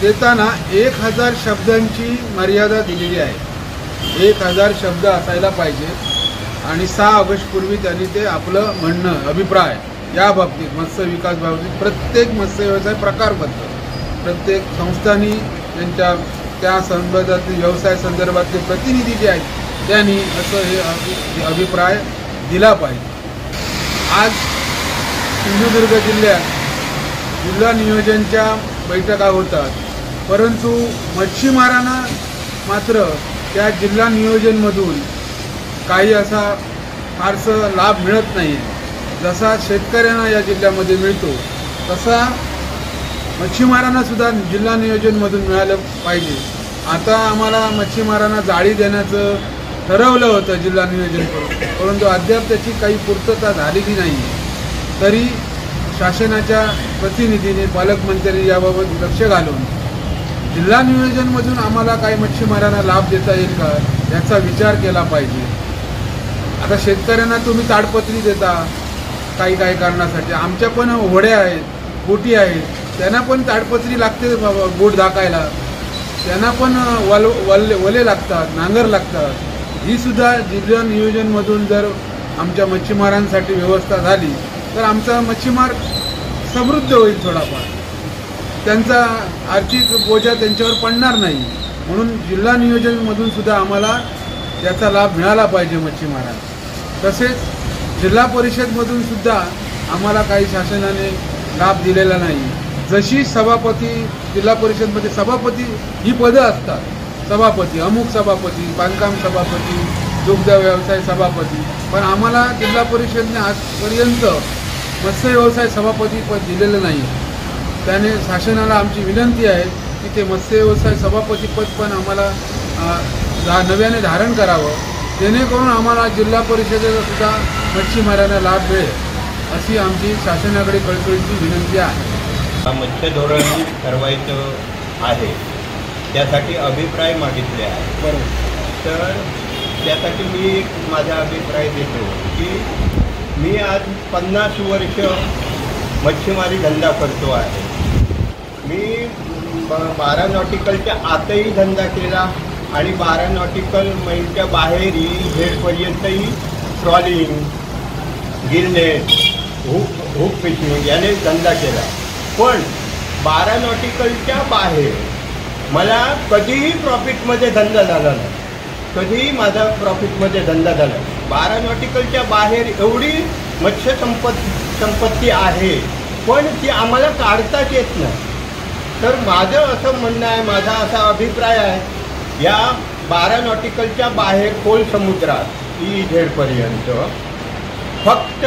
देताना 1000 शब्दांची मर्यादा दिलेली आहे. 1000 शब्द असायला पाहिजे आणि 6 ऑगस्ट पूर्वी त्यांनी ते आपलं म्हणणं अभिप्राय या बाबतीत मत्स्य विकास बाबतीत प्रत्येक मत्स्य व्यवसाय प्रकारबद्दल प्रत्येक संस्थांनी त्यांच्या त्या संबंधातील व्यवसाय संदर्भातले प्रतिनिधी जे आहेत त्यांनी असं हे अभिप्राय दिला पाहिजे. आज सिंधुदुर्ग जिल्ह्यात जिल्हा नियोजनच्या बैठका होतात परंतु मच्छीमारांना मात्र त्या जिल्हा नियोजनमधून काही असा फारसा लाभ मिळत नाही. जसा शेतकऱ्यांना या जिल्ह्यामध्ये मिळतो तसा मच्छीमारांना सुद्धा जिल्हा नियोजनमधून मिळालं पाहिजे. आता आम्हाला मच्छीमारांना जाळी देण्याचं ठरवलं होतं जिल्हा नियोजन करून परंतु अद्याप त्याची काही पूर्तता झालेली नाही. तरी शासनाच्या प्रतिनिधीने पालकमंत्र्यांनी याबाबत लक्ष घालून जिल्हा नियोजनमधून आम्हाला काही मच्छीमारांना लाभ देता येईल का याचा विचार केला पाहिजे. आता शेतकऱ्यांना तुम्ही ताडपत्री देता काही कारणासाठी. आमच्या पण होड्या आहेत, बोटी आहेत, त्यांना पण ताडपत्री लागते बोट झाकायला, त्यांना पण वले लागतात, नांगर लागतात. ही सुद्धा जिल्हा नियोजनमधून जर आमच्या मच्छीमारांसाठी व्यवस्था झाली तर आमचा मच्छीमार समृद्ध होईल. थोडाफार त्यांचा आर्थिक बोजा त्यांच्यावर पडणार नाही. म्हणून जिल्हा नियोजनमधून सुद्धा आम्हाला याचा लाभ मिळाला पाहिजे मच्छीमारांना. तसेच जिल्हा परिषदमधून सुद्धा आम्हाला काही शासनाने लाभ दिलेला नाही. जशी सभापती जिल्हा परिषदमध्ये सभापती ही पदं असतात, सभापती अमुक सभापती, बांधकाम सभापती, दुग्ध व्यवसाय सभापती, पण आम्हाला जिल्हा परिषदने आजपर्यंत मत्स्य व्यवसाय सभापती पद दिलेलं नाही. त्याने शासनाला आमची विनंती आहे की ते मत्स्य व्यवसाय सभापती पद पण आम्हाला नव्याने धारण करावं जेणेकरून आम्हाला जिल्हा परिषदेला सुद्धा मच्छीमारांना लाभ मिळेल अशी आमची शासनाकडे कळकळीची विनंती आहे. मत्स्य धोरण ठरवायचं आहे त्यासाठी अभिप्राय मागितले आहे. बरोबर. तर त्यासाठी मी माझा अभिप्राय देतो की मी आज 50 वर्ष मच्छीमारी धंदा करतो आहे. मी 12 नॉटिकलच्या आतही धंदा केला आणि 12 नॉटिकल मैलच्या बाहेरही झेडपर्यंतही ट्रॉलिंग, गिरनेट, हुक फिशिंग याने धंदा केला. पण 12 नॉटिकलच्या बाहेर मला कधीही प्रॉफिटमध्ये धंदा झाला नाही. कधीही माझा प्रॉफिटमध्ये धंदा झाला. 12 नॉटिकलच्या बाहेर एवढी मत्स्य संपत्ती आहे पण ती आम्हाला काढताच येत नाही. तर माझं असं म्हणणं आहे, माझा असा अभिप्राय आहे या 12 नॉटिकलच्या बाहेर खोल समुद्रात झेडपर्यंत फक्त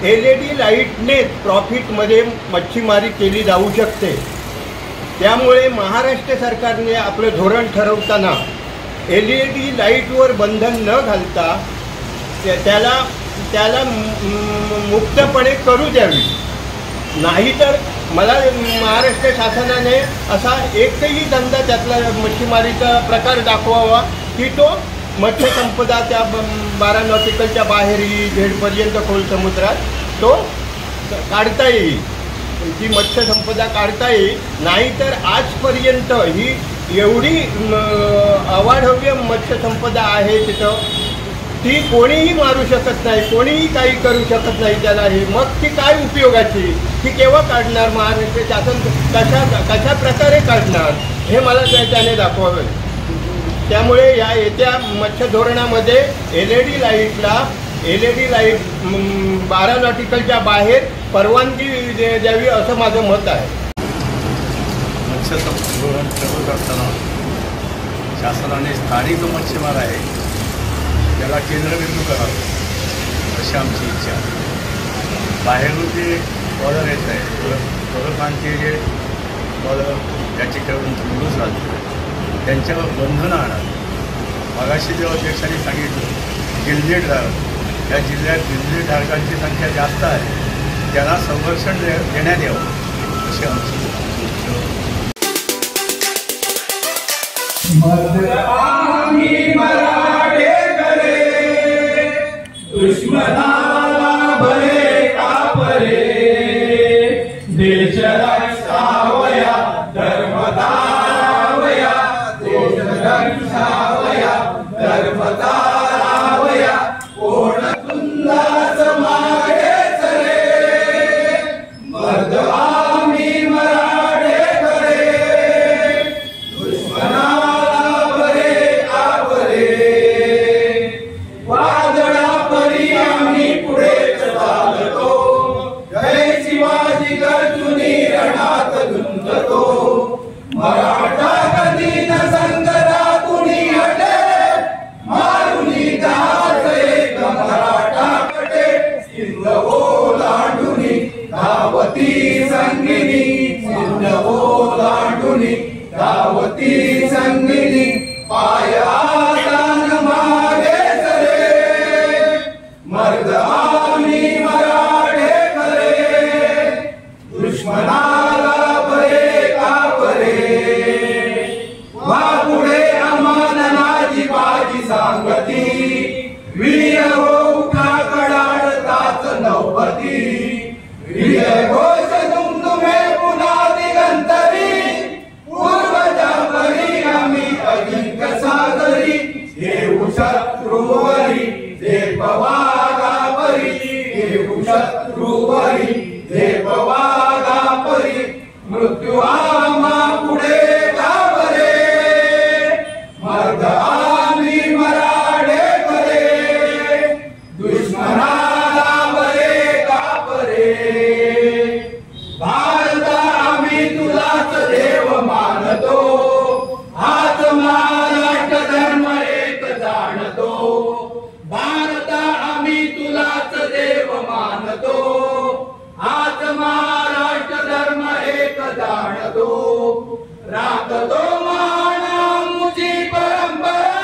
LED लाईटनेच प्रॉफिटमध्ये मच्छीमारी केली जाऊ शकते. त्यामुळे महाराष्ट्र सरकारने आपलं धोरण ठरवताना LED लाईटवर बंधन न घालता त्याला मुक्तपणे करू द्यावी. नाहीतर मला महाराष्ट्र शासनाने असा एकही धंदा त्यातला मच्छीमारीचा प्रकार दाखवावा की तो मत्स्य संपदा त्या 12 नॉटिकलच्या बाहेरही झेडपर्यंत खोल समुद्रात तो काढता येईल, ती मत्स्य संपदा काढता येईल. नाहीतर आजपर्यंत ही एवढी अवाढव्य मत्स्य संपदा आहे तिथं, ती कोणीही मारू शकत नाही, कोणीही काही करू शकत नाही त्याला. हे मग ती काय उपयोगाची, ती केव्हा काढणार महाराष्ट्र शासन, कशा प्रकारे काढणार हे मला त्याने दाखवावे. त्यामुळे या येत्या मत्स्य धोरणामध्ये LED लाईट 12 नॉटिकलच्या बाहेर परवानगी द्यावी असं माझं मत आहे. मत्स्य धोरण ठरवत असताना शासनाने स्थानिक जो मच्छीमार आहे त्याला केंद्रबिंदू करावं अशी आमची इच्छा आहे. बाहेरून जे ऑर्डर येत आहे परवानचे जे ऑर्डर त्याच्याकडून निघून राहतो त्यांच्यावर बंधनं आणावी. मगाशी जेव्हा अध्यक्षांनी सांगितलं गिल्डेधारक या जिल्ह्यात गिल्डेधारकांची संख्या जास्त आहे त्याला संरक्षण देण्यात यावं अशी आमची दुश्मनाला भले का परे देश रक्षावया धर्म दावया देश रक्षावया धर्म दावया कोण तुंदाच मागे चले मर्द आम्ही मराठे करे दुश्मनाला भले का परे वादळा परी आम्ही पुढे चालतो जय शिवाजी गर्जुनी रणात झुंजतो मराठा कधी न संकटातुनी हटे मारुनी जहाज एक मराठा कटे सिंध ओलांडुनी धावती संगिनी सिंध ओलांडुनी धावती संगिनी पाय आता न मागे चले मर्द आम्ही मराठे खरे दुश्मनाला भले का परे वा पुढे अमाननाची बाजी सांगती वीर हो उठा कडाडताच नौपती वीर घोष दुमदुमे पुन्हा दिगंतरी पूर्वजा परी आम्ही अजिंक्य सागरी देऊ शत्रुवरी देपवागा परी देऊ शत्रुवरी देपवागा परी मृत्यू आम्हा पुढे घाबरे मर्द आम्ही मराठे करे दुश्मनाला भले का परे भारत आम्ही तुलाच देव मानतो हात महाराष्ट्र धर्म एक जाणतो भारत आम्ही तुलाच देव मानतो हात महाराष्ट्र धर्म एक जाणतो राखतो महान आमची परंपरा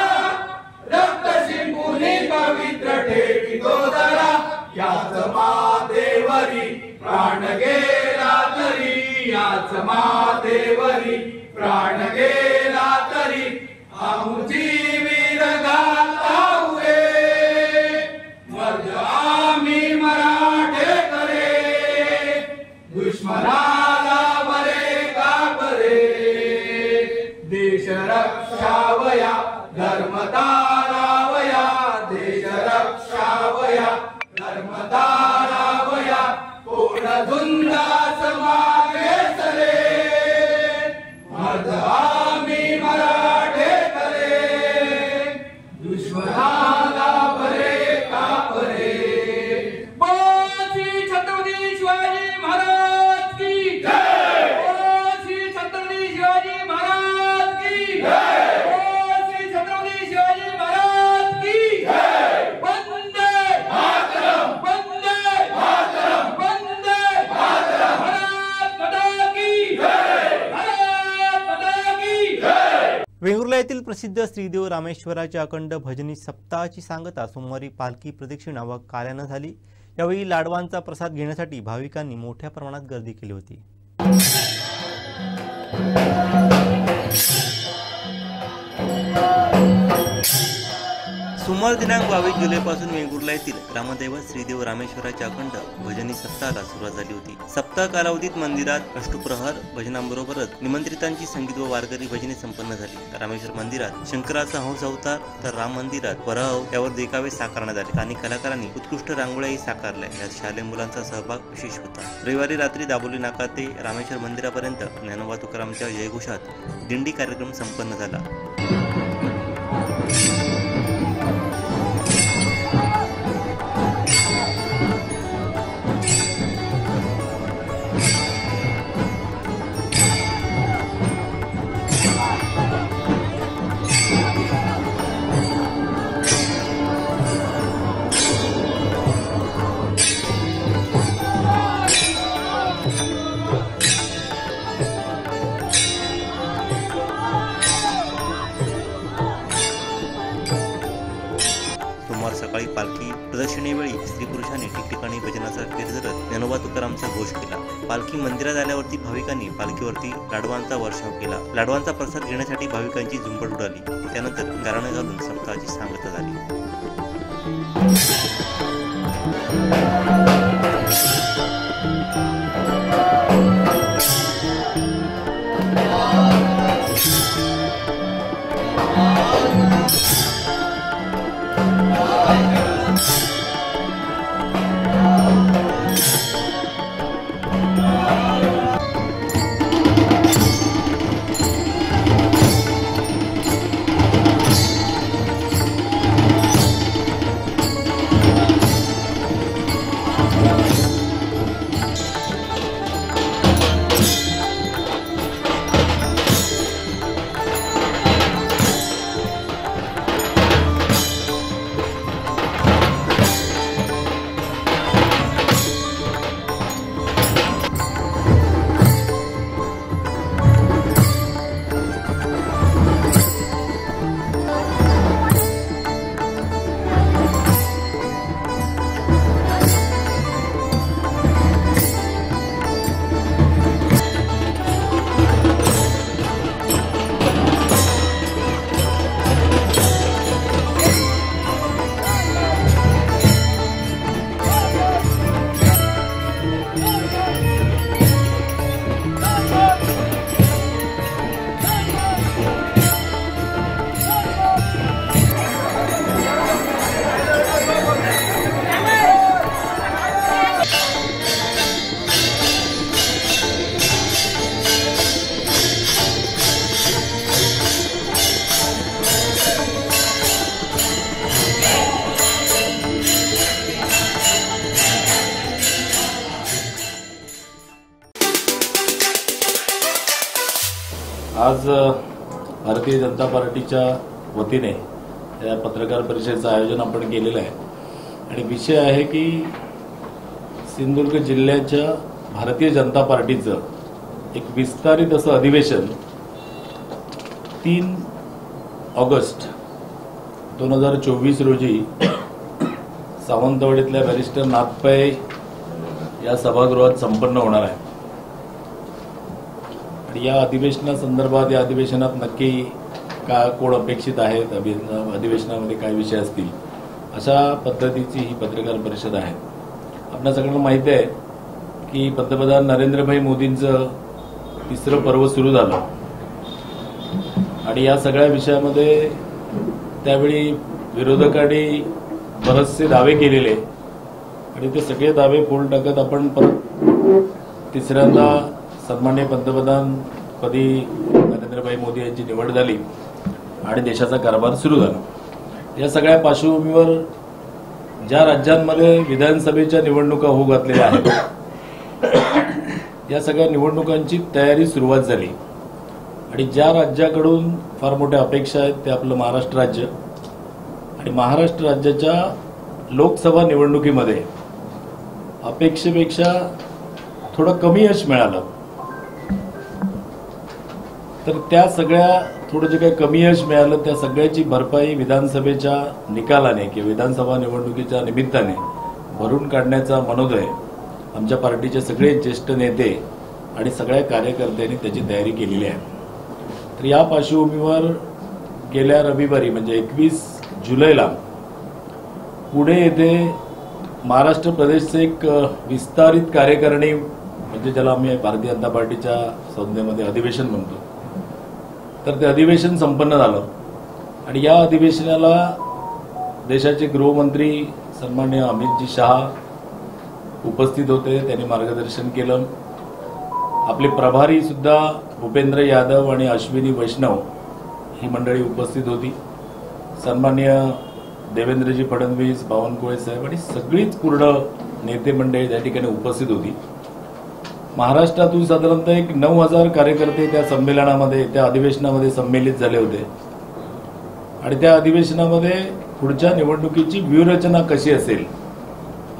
रक्त शिंपुनी पवित्र ठेवितो जरा याच मातेवरी प्राण गेला तरी याच मातेवरी प्राण गेला तरी आमची वीर गाथा हुए मर्द आम्ही मराठे करे दुश्मनाला भले का परे देश रक्षावया धर्म तारावया देश रक्षावया धर्म तारावया कोण धुंदास मागे चले मर्द आम्ही मराठे करे दुश्मनाला भले का परे श्री छत्रपती शिवाजी महाराज की जय श्री छत्रपती शिवाजी महाराज की जय श्री छत्रपती शिवाजी महाराज की जय वंदे मातरम वंदे मातरम वंदे मातरम भारत माता की जय भारत माता की जय. वेंगुर्ला येथील प्रसिद्ध श्रीदेव रामेश्वराच्या अखंड भजनी सप्ताहाची सांगता सोमवारी पालखी प्रदक्षिणा व कार्यानं झाली. यावेळी लाडवांचा प्रसाद घेण्यासाठी भाविकांनी मोठ्या प्रमाणात गर्दी केली होती. सोमवार दिनांक 22 जुलैपासून वेंगुर्ला येथील ग्रामदैवत श्रीदेव रामेश्वराच्या अखंड भजनी सप्ताहाला सुरुवात झाली होती. सप्ताह कालावधीत मंदिरात अष्टप्रहर भजनांबरोबरच निमंत्रितांची संगीत व वारकरी भजने संपन्न झाली. रामेश्वर मंदिरात शंकराचा हंस अवतार तर राम मंदिरात वराह यावर देखावे साकारण्यात आले. स्थानिक कलाकारांनी उत्कृष्ट रांगोळ्याही साकारल्या. यात शालेय मुलांचा सहभाग विशेष होता. रविवारी रात्री दाबोली नाका ते रामेश्वर मंदिरापर्यंत ज्ञानोबा तुकारामच्या जयघोषात दिंडी कार्यक्रम संपन्न झाला. सोमवार सकाळी पालखी प्रदक्षिणेवेळी स्त्री पुरुषांनी ठिकठिकाणी भजनाचा कीर्तन ज्ञानोबा तुकारामचा घोष केला। पालखी मंदिरात आल्यावरती भाविकांनी पालखीवरती लाडवांचा वर्षाव केला। लाडवांचा प्रसाद घेण्यासाठी भाविकांची झुंबड उडाली। त्यानंतर गाराणे घालून सप्ताहाची सांगता झाली। आज भारतीय जनता पार्टीच्या वतीने या पत्रकार परिषदेचं आयोजन आपण केलेलं आहे आणि विषय आहे की सिंधुदुर्ग जिल्ह्याच्या भारतीय जनता पार्टीचं एक विस्तारित असं अधिवेशन 3 ऑगस्ट 2024 रोजी सावंतवाडीतल्या बॅरिस्टर नाथ पै या सभागृहात संपन्न होणार आहे। या अधिवेशनासंदर्भात या अधिवेशनात नक्की कोण अपेक्षित आहेत, अधिवेशनामध्ये काय विषय असतील, अशा पद्धतीची ही पत्रकार परिषद आहे। आपल्या सगळ्यांना माहिती आहे की पंतप्रधान नरेंद्रभाई मोदींचं 3रं पर्व सुरू झालं आणि या सगळ्या विषयामध्ये त्यावेळी विरोधकांनी बरेचसे दावे केलेले आणि ते सगळे दावे फोल टाकत आपण परत 3ऱ्यांदा सन्माननीय पंतप्रधान पदी नरेंद्रभाई मोदी यांची निवड झाली आणि देशाचा कारभार सुरू झाला। या सगळ्या पार्श्वभूमीवर ज्या राज्यांमध्ये विधानसभेच्या निवडणुका होऊ घातलेल्या आहेत या सगळ्या निवडणुकांची तयारी सुरुवात झाली आणि ज्या राज्याकडून फार मोठ्या अपेक्षा आहेत ते आपलं महाराष्ट्र राज्य आणि महाराष्ट्र राज्याच्या लोकसभा निवडणुकीमध्ये अपेक्षेपेक्षा थोडं कमी यश मिळालं तर त्या सगळ्या थोडं जे काही कमी यश मिळालं त्या सगळ्याची भरपाई विधानसभेच्या निकालाने किंवा विधानसभा निवडणुकीच्या निमित्ताने भरून काढण्याचा मनोदय आमच्या पार्टीचे सगळे ज्येष्ठ नेते आणि सगळ्या कार्यकर्त्यांनी त्याची तयारी केलेली आहे। तर या पार्श्वभूमीवर गेल्या रविवारी म्हणजे 21 जुलैला पुणे येथे महाराष्ट्र प्रदेशचे एक विस्तारित कार्यकारिणी म्हणजे ज्याला आम्ही भारतीय जनता पार्टीच्या संज्ञेमध्ये अधिवेशन म्हणतो तर ते अधिवेशन संपन्न झालं आणि या अधिवेशनाला देशाचे गृहमंत्री सन्माननीय अमितजी शहा उपस्थित होते। त्यांनी मार्गदर्शन केलं। आपले प्रभारी सुद्धा भूपेंद्र यादव आणि अश्विनी वैष्णव ही मंडळी उपस्थित होती। सन्माननीय देवेंद्रजी फडणवीस, बावनकुळे साहेब आणि सगळीच पूर्ण नेते मंडळी त्या ठिकाणी उपस्थित होती. महाराष्ट्रातून साधारणतः एक 9,000 कार्यकर्ते त्या संमेलनामध्ये, त्या अधिवेशनामध्ये सम्मिलित झाले होते आणि त्या अधिवेशनामध्ये पुढच्या निवडणुकीची व्यूहरचना कशी असेल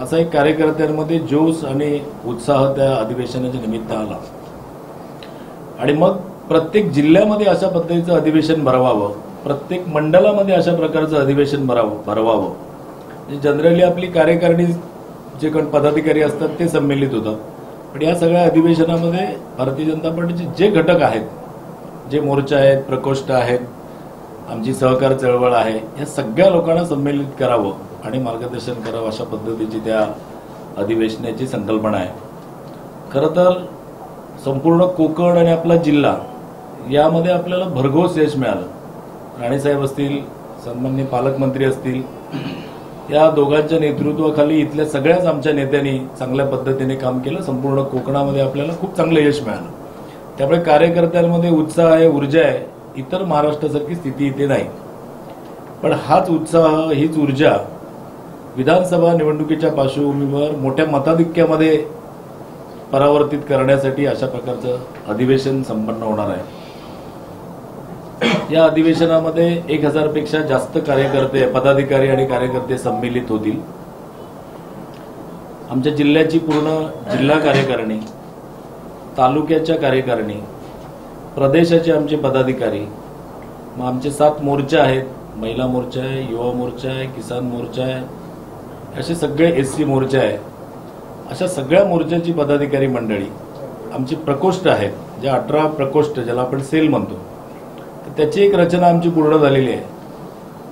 असा एक कार्यकर्त्यांमध्ये जोश आणि उत्साह त्या अधिवेशनाच्या निमित्त आला. आणि मग प्रत्येक जिल्ह्यामध्ये अशा पद्धतीचं अधिवेशन भरवावं, प्रत्येक मंडळामध्ये अशा प्रकारचं अधिवेशन भरवावं. जनरली आपली कार्यकारिणी जे कोण पदाधिकारी असतात ते संमेलित होतात, पण या सगळ्या अधिवेशनामध्ये भारतीय जनता पार्टीचे जे घटक आहेत, जे मोर्चा आहेत, प्रकोष्ठ आहेत, आमची सहकार चळवळ आहे, या सगळ्या लोकांना संमेलित करावं आणि मार्गदर्शन करावं अशा पद्धतीची त्या अधिवेशनाची संकल्पना आहे. खरं तर संपूर्ण कोकण आणि आपला जिल्हा यामध्ये आपल्याला भरघोस यश मिळालं. राणेसाहेब असतील, सन्माननीय पालकमंत्री असतील, या दोघांच्या नेतृत्वाखाली इथल्या सगळ्याच आमच्या नेत्यांनी चांगल्या पद्धतीने काम केलं. संपूर्ण कोकणामध्ये आपल्याला खूप चांगलं यश मिळालं. त्यामुळे कार्यकर्त्यांमध्ये उत्साह आहे, ऊर्जा आहे. इतर महाराष्ट्रासारखी स्थिती इथे नाही, पण हाच उत्साह, हीच ऊर्जा विधानसभा निवडणुकीच्या पार्श्वभूमीवर मोठ्या मताधिक्यामध्ये परावर्तित करण्यासाठी अशा प्रकारचं अधिवेशन संपन्न होणार आहे. या अधिवेशनामध्ये 1,000 पेक्षा जास्त कार्यकर्ते, पदाधिकारी आणि कार्यकर्ते सम्मिलित होतील. आमच्या जिल्ह्याची पूर्ण जिल्हा कार्यकारिणी, तालुक्याच्या कार्यकारिणी, प्रदेशाचे आमचे पदाधिकारी, मग आमचे 7 मोर्चा आहेत. महिला मोर्चा आहे, युवा मोर्चा आहे, किसान मोर्चा आहे, असे सगळे SC मोर्चा आहे. अशा सगळ्या मोर्चाची पदाधिकारी मंडळी, आमची प्रकोष्ठ आहेत, जे 18 प्रकोष्ठ ज्याला आपण सेल म्हणतो, तर त्याची एक रचना आमची पूर्ण झालेली आहे.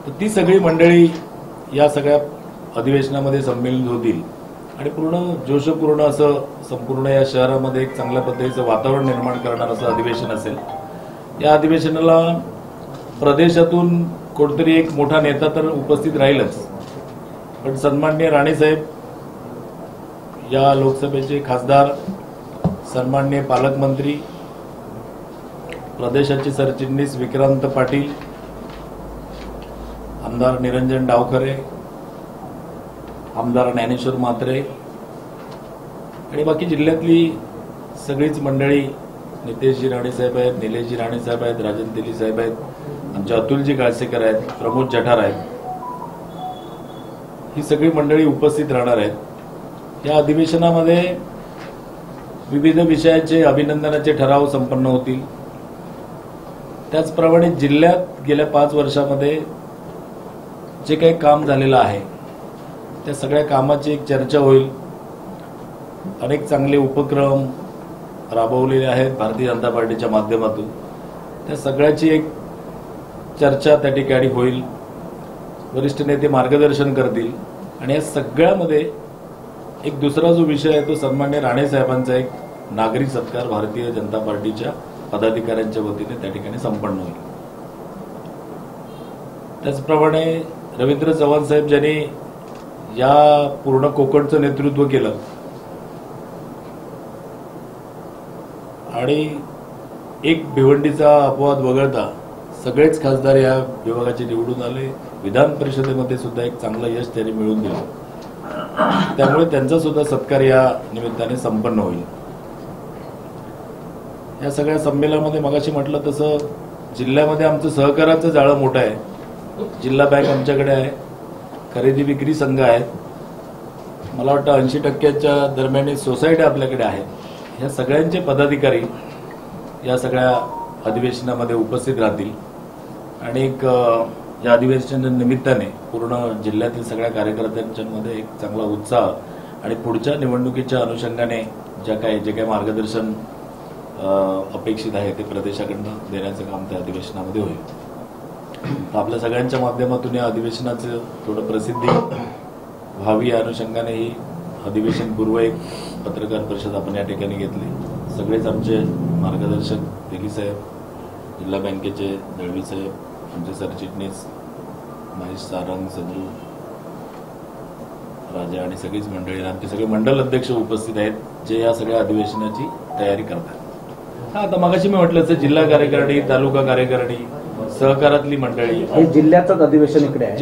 तर ती सगळी मंडळी या सगळ्या अधिवेशनामध्ये संमेलित होतील आणि पूर्ण जोशपूर्ण असं संपूर्ण या शहरामध्ये एक चांगल्या पद्धतीचं वातावरण निर्माण करणार असं अधिवेशन असेल. या अधिवेशनाला प्रदेशातून कोणतरी एक मोठा नेता तर उपस्थित राहीलच, पण सन्माननीय राणेसाहेब, या लोकसभेचे खासदार, सन्माननीय पालकमंत्री, प्रदेशाचे सरचिटणीस विक्रांत पाटील, आमदार निरंजन डावखरे, आमदार ज्ञानेश्वर म्हात्रे आणि बाकी जिल्ह्यातली सगळीच मंडळी, नितेशजी राणेसाहेब आहेत, निलेशजी राणेसाहेब आहेत, राजन तेली साहेब आहेत, आमचे अतुलजी काळसेकर आहेत, प्रमोद जठार आहेत, ही सगळी मंडळी उपस्थित राहणार आहेत. या अधिवेशनामध्ये विविध विषयाचे अभिनंदनाचे ठराव संपन्न होतील. त्याचप्रमाणे जिल्ह्यात गेल्या 5 वर्षामध्ये जे काही काम झालेलं आहे त्या सगळ्या कामाची एक चर्चा होईल. अनेक चांगले उपक्रम राबवलेले आहेत भारतीय जनता पार्टीच्या माध्यमातून, त्या सगळ्याची एक चर्चा त्या ठिकाणी होईल. वरिष्ठ नेते मार्गदर्शन करतील आणि या सगळ्यामध्ये एक दुसरा जो विषय आहे तो सन्माननीय राणेसाहेबांचा एक नागरिक सत्कार भारतीय जनता पार्टीच्या पदाधिकाऱ्यांच्या वतीने त्या ठिकाणी संपन्न होईल. त्याचप्रमाणे रवींद्र चव्हाण साहेब ज्यांनी या पूर्ण कोकणचं नेतृत्व केलं आणि एक भिवंडीचा अपवाद वगळता सगळेच खासदार या विभागाचे निवडून आले. विधान परिषदेमध्ये सुद्धा एक चांगलं यश त्यांनी मिळवून दिलं, त्यामुळे त्यांचा सुद्धा सत्कार या निमित्ताने संपन्न होईल. या सगळ्या संमेलनामध्ये मगाशी म्हटलं तसं जिल्ह्यामध्ये आमचं सहकाराचं जाळं मोठं आहे. जिल्हा बँक आमच्याकडे आहे, खरेदी विक्री संघ आहेत, मला वाटतं 80% दरम्यान सोसायटी आपल्याकडे आहेत. ह्या सगळ्यांचे पदाधिकारी या सगळ्या अधिवेशनामध्ये उपस्थित राहतील आणि एक या अधिवेशनाच्या निमित्ताने पूर्ण जिल्ह्यातील सगळ्या कार्यकर्त्यांच्यामध्ये एक चांगला उत्साह आणि पुढच्या निवडणुकीच्या अनुषंगाने जे काही मार्गदर्शन अपेक्षित आहे ते प्रदेशाकडनं देण्याचं काम त्या अधिवेशनामध्ये होईल. आपल्या सगळ्यांच्या माध्यमातून या अधिवेशनाचं थोडं प्रसिद्धी व्हावी या अनुषंगाने ही अधिवेशनपूर्व एक पत्रकार परिषद आपण या ठिकाणी घेतली. सगळेच आमचे मार्गदर्शक तेली साहेब, जिल्हा बँकेचे दळवी साहेब, आमचे सरचिटणीस महेश सारंग, सदू राजा आणि सगळीच मंडळी, आमचे सगळे मंडल अध्यक्ष उपस्थित आहेत जे या सगळ्या अधिवेशनाची तयारी करतात. आता मगाशी मी म्हटलं जिल्हा कार्यकारिणी, तालुका कार्यकारिणी, सहकारातली मंडळी, हे जिल्ह्याचंच अधिवेशन इकडे आहे,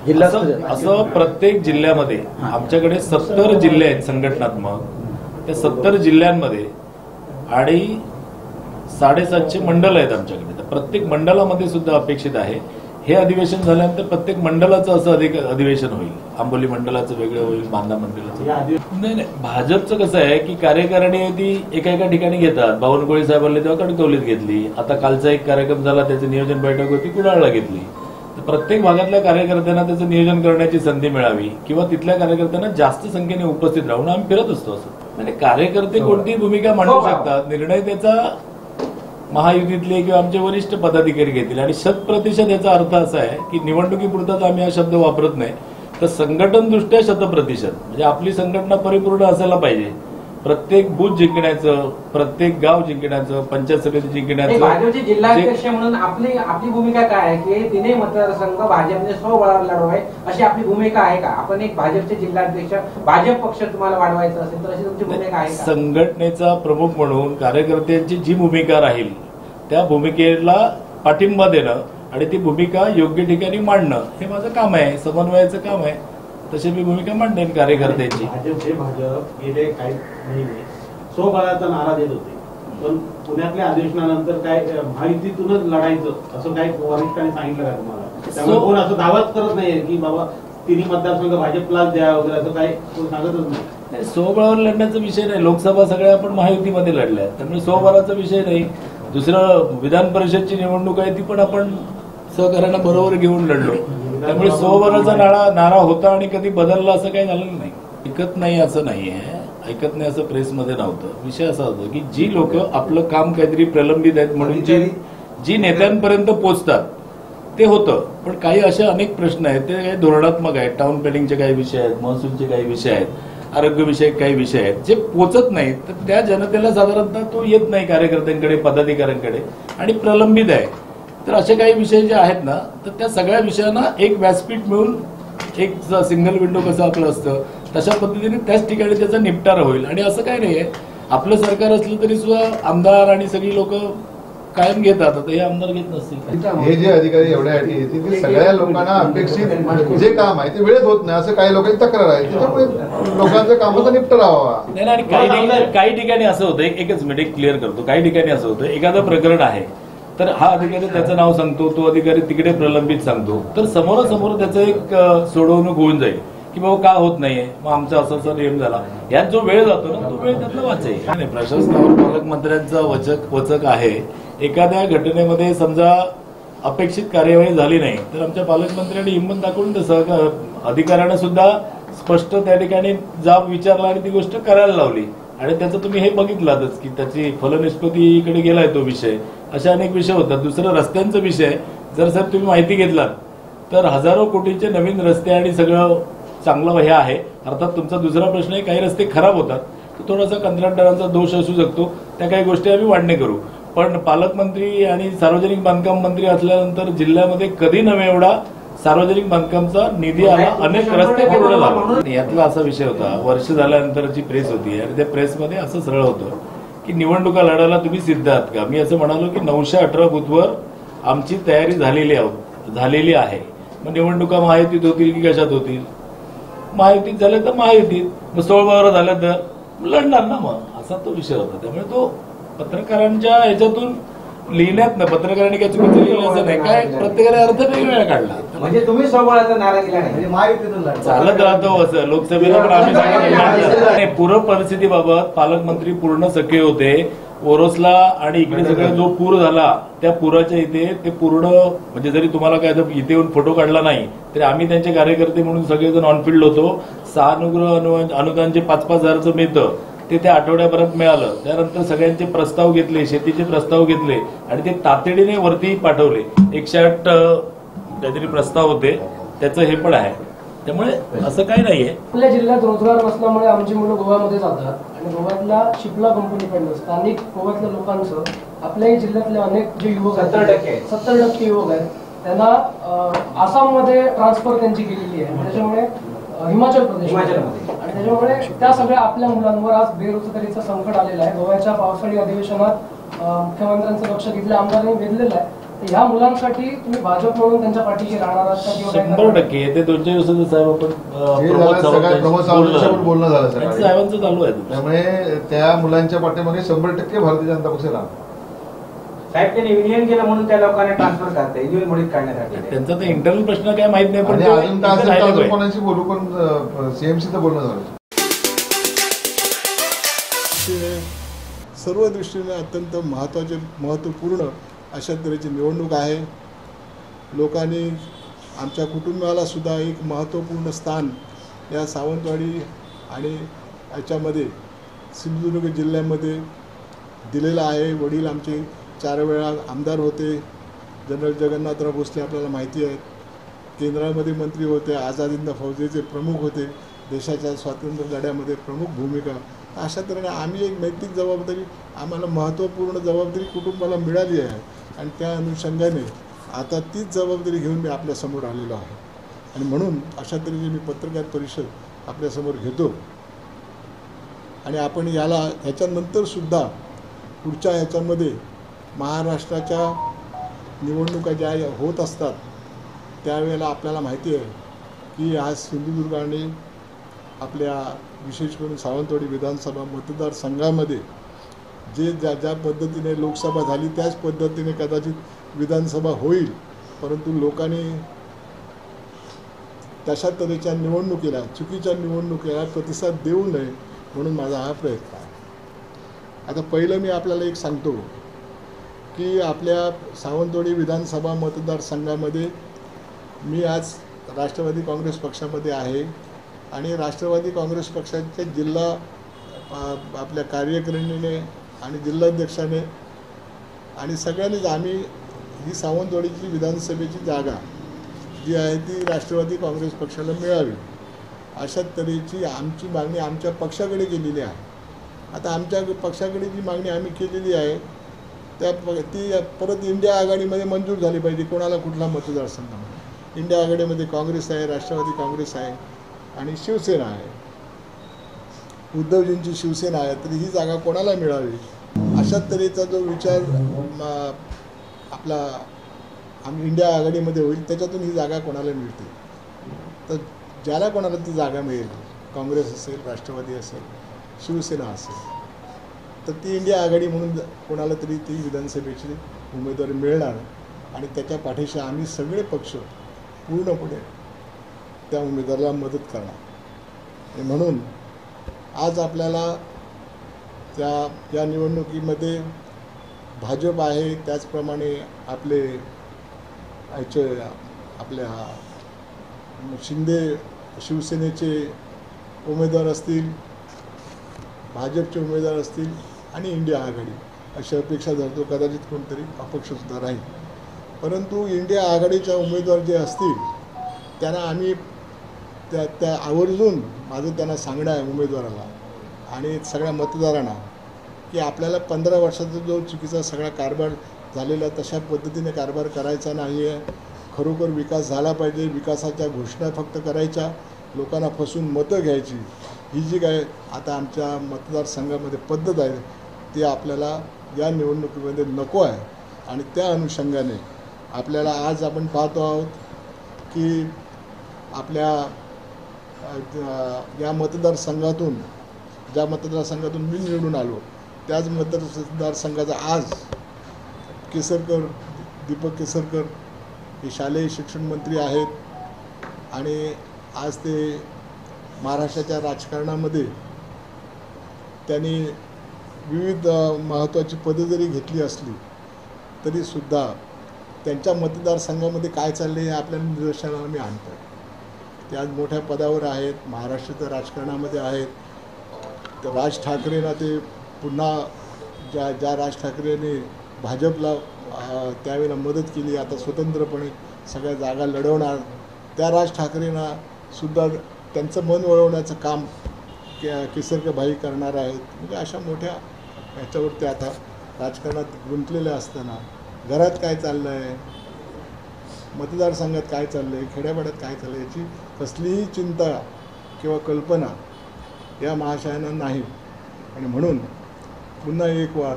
जिल्ह्याचं असं प्रत्येक जिल्ह्यामध्ये आमच्याकडे 70 जिल्हे आहेत संघटनात्मक. त्या 70 जिल्ह्यांमध्ये आणि 750 मंडळ आहेत आमच्याकडे. तर प्रत्येक मंडळामध्ये सुद्धा अपेक्षित आहे हे अधिवेशन झाल्यानंतर प्रत्येक मंडळाचं असं अधिवेशन होईल. आंबोली मंडळाचं वेगळं होईल, बांधा मंडळाचं. नाही, भाजपचं कसं आहे की कार्यकारिणी ती एका ठिकाणी घेतात. बावनकुळे साहेबांनी तेव्हा कणकवलीत घेतली. आता कालचा एक कार्यक्रम झाला, त्याचं नियोजन बैठक होती, कुडाळला घेतली. तर प्रत्येक भागातल्या कार्यकर्त्यांना त्याचं नियोजन करण्याची संधी मिळावी किंवा तिथल्या कार्यकर्त्यांना जास्त संख्येने उपस्थित राहून आम्ही फिरत असतो. असं म्हणजे कार्यकर्ते कोणतीही भूमिका मांडू शकतात. निर्णय त्याचा महायुतीतले किंवा आमचे वरिष्ठ पदाधिकारी घेतील. आणि 100% याचा अर्थ असा आहे की निवडणुकीपुरताच आम्ही हा शब्द वापरत नाही, तर संघटनदृष्ट्या 100% म्हणजे आपली संघटना परिपूर्ण असायला पाहिजे. प्रत्येक बूथ जिंकण्याचं, प्रत्येक गाव जिंकण्याचं, पंचायत समिती जिंकण्याचं. भाजपचे जिल्हाध्यक्ष म्हणून आपली भूमिका काय आहे की तिन्ही मतदारसंघ भाजपने स्वबळावर लढवाय अशी आपली भूमिका आहे का? आपण एक भाजपचे जिल्हाध्यक्ष, भाजप पक्ष तुम्हाला वाढवायचा असेल तर अशी तुमची भूमिका आहे का? संघटनेचा प्रमुख म्हणून कार्यकर्त्यांची जी भूमिका राहील त्या भूमिकेला पाठिंबा देणं आणि ती भूमिका योग्य ठिकाणी मांडणं हे माझं काम आहे, समन्वयाचं काम आहे. तशी मी भूमिका मांडेन कार्यकर्त्यांची. भाजप गेले काही महिने स्वबळाचा नारा देत होते, पण पुण्यातल्या अधिवेशनानंतर काय महायुतीतूनच लढायचं असं काही वरिष्ठांनी सांगितलं का तुम्हाला? त्यामुळे कोण असं दावाच करत नाहीये की बाबा तिन्ही मतदारसंघ भाजपलाच द्या वगैरे असं काही कोण सांगतच नाही. स्वबळावर लढण्याचा विषय नाही. लोकसभा सगळ्या आपण महायुतीमध्ये लढल्या, त्यामुळे स्वबळाचा विषय नाही. दुसरं विधान परिषदची निवडणूक आहे ती पण आपण सहकार्याला बरोबर घेऊन लढलो. त्यामुळे स्वबळाचा नारा होता आणि कधी बदलला असं काही झालेलं नाही. ऐकत नाही असं नाहीये, ऐकत नाही असं प्रेसमध्ये नव्हतं. विषय असा होता की जी लोक आपलं काम काहीतरी प्रलंबित आहेत म्हणून जी नेत्यांपर्यंत पोहोचतात ते होतं. पण काही असे अनेक प्रश्न आहेत ते काही धोरणात्मक आहेत. टाउन प्लॅनिंगचे काही विषय आहेत, महसूलचे काही विषय आहेत, आरोग्यविषयक काही विषय आहेत जे पोचत नाहीत. तर त्या जनतेला साधारणतः तो येत नाही कार्यकर्त्यांकडे, पदाधिकाऱ्यांकडे आणि प्रलंबित आहे. तर असे काही विषय जे आहेत ना, तर त्या सगळ्या विषयांना एक व्यासपीठ मिळून एक सिंगल विंडो कसं आपलं असतं तशा पद्धतीने त्याच ठिकाणी त्याचा निपटारा होईल. आणि असं काही नाहीये, आपलं सरकार असलं तरी सुद्धा आमदार आणि सगळी लोक कायम घेतात. आता हे आमदार घेत नसतील. हे जे अधिकारी एवढ्यासाठी येतील की सगळ्या लोकांना अपेक्षित जे काम आहे ते वेळेत होत नाही असं काही लोकांची तक्रार आहे. त्याच्यामुळे लोकांचं कामाचा निपटारा व्हावा. नाही, आणि काही ठिकाणी असं होतं, एकच मिनिट क्लिअर करतो. काही ठिकाणी असं होतं, एखादं प्रकरण आहे तर हा अधिकारी त्याचं नाव सांगतो, तो अधिकारी तिकडे प्रलंबित सांगतो, तर समोरासमोर त्याचं एक सोडवणूक होऊन जाईल की बाबा का होत नाहीये, मग आमचा असा नियम झाला. यात जो वेळ जातो ना तो वेळ त्यातला वाचायचा. प्रशासनावर पालकमंत्र्यांचा वचक आहे. एखाद्या घटनेमध्ये समजा अपेक्षित कार्यवाही झाली नाही तर आमच्या पालकमंत्र्यांनी हिंमत दाखवून अधिकाऱ्यांना सुद्धा स्पष्ट त्या ठिकाणी जाब विचारला आणि ती गोष्ट करायला लावली. आणि त्याचं तुम्ही हे बघितलातच की त्याची फलनिष्पत्तीकडे गेलाय तो विषय. अशा अनेक विषय होतात. दुसरं रस्त्यांचा विषय, जर साहेब तुम्ही माहिती घेतलात तर हजारो कोटीचे नवीन रस्ते आणि सगळं चांगलं हे आहे. अर्थात तुमचा दुसरा प्रश्न आहे काही रस्ते खराब होतात तर थोडासा कंत्राटदारांचा दोष असू शकतो, त्या काही गोष्टी आम्ही मान्य करू. पण पालकमंत्री आणि सार्वजनिक बांधकाम मंत्री असल्यानंतर जिल्ह्यामध्ये कधी नव्हे एवढा सार्वजनिक बांधकामचा निधी आला, अनेक रस्ते पूर्ण झाले. यातला असा विषय होता, वर्ष झाल्यानंतरची प्रेस होती आणि त्या प्रेसमध्ये असं सरळ होतं की निवडणुका लढायला तुम्ही सिद्ध आहात का? मी असं म्हणालो की 918 बूथवर आमची तयारी झालेली आहे. मग निवडणुका महायुतीत होतील की कशात होतील? महायुतीत झाल्या तर महायुतीत, मग 16 झाल्या तर लढणार ना, मग असा तो विषय होता. त्यामुळे तो पत्रकारांच्या ह्याच्यातून लिहिण्यात ना, पत्रकारांनी काय चुकीचं लिहिलं असं नाही, काय प्रत्येकाने अर्थ वेगवेगळा काढला. म्हणजे तुम्ही स्वबळाचा नारा दिला नाही, महायुतीतून चालत राहतो असं. लोकसभेला पण आम्ही सांगितलं पूर परिस्थितीबाबत पालकमंत्री पूर्ण सख्य होते. ओरोसला आणि इकडे सगळं जो पूर झाला त्या पुराच्या इथे ते पूर्ण म्हणजे जरी तुम्हाला काय इथे येऊन फोटो काढला नाही तरी आम्ही त्यांचे कार्यकर्ते म्हणून सगळेजण ऑनफिल्ड होतो. 6 अनुदान जे 5-5 हजाराचं मिळतं ते त्या आठवड्यापर्यंत मिळालं. त्यानंतर सगळ्यांचे प्रस्ताव घेतले, शेतीचे प्रस्ताव घेतले आणि ते तातडीने वरती पाठवले. 108 काहीतरी प्रस्ताव होते, त्याचं हे पण आहे. त्यामुळे असं काही नाहीये. आपल्या जिल्ह्यात रोजगार नसल्यामुळे आमची मुलं गोव्यामध्ये जातात आणि गोव्यातल्या शिपला कंपनीकडनं स्थानिक गोव्यातल्या लोकांचं आपल्याही जिल्ह्यातले अनेक जे युवक आहेत 70% युवक आहेत त्यांना आसाममध्ये ट्रान्सफर त्यांची केलेली आहे. त्याच्यामुळे हिमाचल प्रदेशमध्ये आणि त्याच्यामुळे त्या सगळ्या आपल्या मुलांवर आज बेरोजगारीचं संकट आलेलं आहे. गोव्याच्या पावसाळी अधिवेशनात मुख्यमंत्र्यांचं लक्ष घेतलं, आमदारांनी वेधलेलं आहे. ह्या मुलांसाठी तुम्ही भाजप म्हणून त्यांच्या पाठीशी राहणार आहात का किंवा काय करणार? 100% येते 2-4 दिवसाचं साहेब आपण प्रमोद सावंतांच्याशी बोलणं झालं सकाळी. साहेबांचं चालू आहे. त्यामुळे त्या मुलांच्या पाठीमागे 100% भारतीय जनता पक्ष राहणार. साहेब त्यांनी युनियन केलं म्हणून त्या लोकांना ट्रान्सफर करताय युनियन मोडीत काढण्यासाठी. त्यांचा तर इंटरनल प्रश्न काय माहित नाही, पण आणि अजून काय असेल तर अजून कोणाशी बोलू, पण सीएमसी तर बोलणं झालं. सर्व दृष्टीने अत्यंत महत्त्वपूर्ण अशा तऱ्हेची निवडणूक आहे. लोकांनी आमच्या कुटुंबाला सुद्धा एक महत्त्वपूर्ण स्थान या सावंतवाडी आणि याच्यामध्ये सिंधुदुर्ग जिल्ह्यामध्ये दिलेलं आहे. वडील आमचे 4 वेळा आमदार होते. जनरल जगन्नाथराव भोसले आपल्याला माहिती आहेत. केंद्रामध्ये मंत्री होते. आझाद हिंद फौजेचे प्रमुख होते. देशाच्या स्वातंत्र्य लढ्यामध्ये प्रमुख भूमिका. अशा तऱ्हेने आम्ही एक नैतिक जबाबदारी, आम्हाला महत्त्वपूर्ण जबाबदारी कुटुंबाला मिळाली आहे आणि त्या अनुषंगाने आता तीच जबाबदारी घेऊन मी आपल्यासमोर आलेलो आहे. आणि म्हणून अशा तऱ्हेने मी पत्रकार परिषद आपल्यासमोर घेतो. आणि आपण ह्याच्यानंतरसुद्धा पुढच्या ह्याच्यामध्ये महाराष्ट्राच्या निवडणुका ज्या होत असतात त्यावेळेला आपल्याला माहिती आहे की आज सिंधुदुर्ग आणि आपल्या विशेष करून सावंतवाडी विधानसभा मतदारसंघामध्ये ज्या पद्धतीने लोकसभा झाली त्याच पद्धतीने कदाचित विधानसभा होईल, परंतु लोकांनी तशा तऱ्हेच्या निवडणुकीला, चुकीच्या निवडणुकीला प्रतिसाद देऊ नये म्हणून माझा हा प्रयत्न आहे. आता पहिलं मी आपल्याला एक सांगतो की आपल्या सावंतवाडी विधानसभा मतदारसंघामध्ये मी आज राष्ट्रवादी काँग्रेस पक्षामध्ये आहे आणि राष्ट्रवादी काँग्रेस पक्षाच्या जिल्हा आपल्या कार्यकारिणीने आणि जिल्हाध्यक्षाने आणि सगळ्यांनीच आम्ही ही सावंतवाडीची विधानसभेची जागा जी आहे ती राष्ट्रवादी काँग्रेस पक्षाला मिळावी अशा तऱ्हेची आमची मागणी आमच्या पक्षाकडे केलेली आहे. आता आमच्या पक्षाकडे जी मागणी आम्ही केलेली आहे ती परत इंडिया आघाडीमध्ये मंजूर झाली पाहिजे. कोणाला कुठला मतदारसंघामध्ये इंडिया आघाडीमध्ये काँग्रेस आहे, राष्ट्रवादी काँग्रेस आहे आणि शिवसेना आहे. उद्धवजींची शिवसेना आहे, तर ही जागा कोणाला मिळावी अशा तऱ्हेचा जो विचार आपला इंडिया आघाडीमध्ये होईल त्याच्यातून ही जागा कोणाला मिळते. तर ज्याला कोणाला ती जागा मिळेल, काँग्रेस असेल, राष्ट्रवादी असेल, शिवसेना असेल, तर ती इंडिया आघाडी म्हणून कोणाला तरी ती विधानसभेची उमेदवारी मिळणार आणि त्याच्या पाठीशी आम्ही सगळे पक्ष पूर्णपणे त्या उमेदवाराला मदत करणार. म्हणून आज आपल्याला या निवडणुकीमध्ये भाजप आहे, त्याचप्रमाणे आपल्या शिंदे शिवसेनेचे उमेदवार असतील, भाजपचे उमेदवार असतील आणि इंडिया आघाडी अशी अपेक्षा धरतो. कदाचित कोणतरी अपक्षसुद्धा राहील, परंतु इंडिया आघाडीच्या उमेदवार जे असतील त्यांना आम्ही त्या आवर्जून माझं त्यांना सांगणं आहे उमेदवाराला आणि सगळ्या मतदारांना की आपल्याला 15 वर्षाचा जो चुकीचा सगळा कारभार झालेला तशा पद्धतीने कारभार करायचा नाही आहे. खरोखर विकास झाला पाहिजे. विकासाच्या घोषणा फक्त करायच्या, लोकांना फसून मतं घ्यायची, ही जी काय आता आमच्या मतदारसंघामध्ये पद्धत आहे ती आपल्याला या निवडणुकीमध्ये नको आहे. आणि त्या अनुषंगाने आपल्याला आज आपण पाहतो आहोत की आपल्या या मतदारसंघातून ज्या मतदारसंघातून मी निवडून आलो त्याच मतदारसंघाचा आज दीपक केसरकर हे शालेय शिक्षण मंत्री आहेत आणि आज ते महाराष्ट्राच्या राजकारणामध्ये त्यांनी विविध महत्त्वाची पदं जरी घेतली असली तरीसुद्धा त्यांच्या मतदारसंघामध्ये काय चालले हे आपल्याला निदर्शनाला मी आणतो. ते आज मोठ्या पदावर आहेत, महाराष्ट्राच्या राजकारणामध्ये आहेत. तर राज ठाकरेंना ते पुन्हा ज्या राज ठाकरेंनी भाजपला त्यावेळेला मदत केली, आता स्वतंत्रपणे सगळ्या जागा लढवणार, त्या राज ठाकरेंना सुद्धा त्यांचं मन वळवण्याचं काम केसरकर करणार आहेत. म्हणजे अशा मोठ्या ह्याच्यावरती आता राजकारणात गुंतलेले असताना घरात काय चाललं आहे, मतदारसंघात काय चाललं आहे, खेड्यापाड्यात काय चाललं आहे याची कसलीही चिंता किंवा कल्पना या महाशयांना नाही. आणि म्हणून पुन्हा एक वार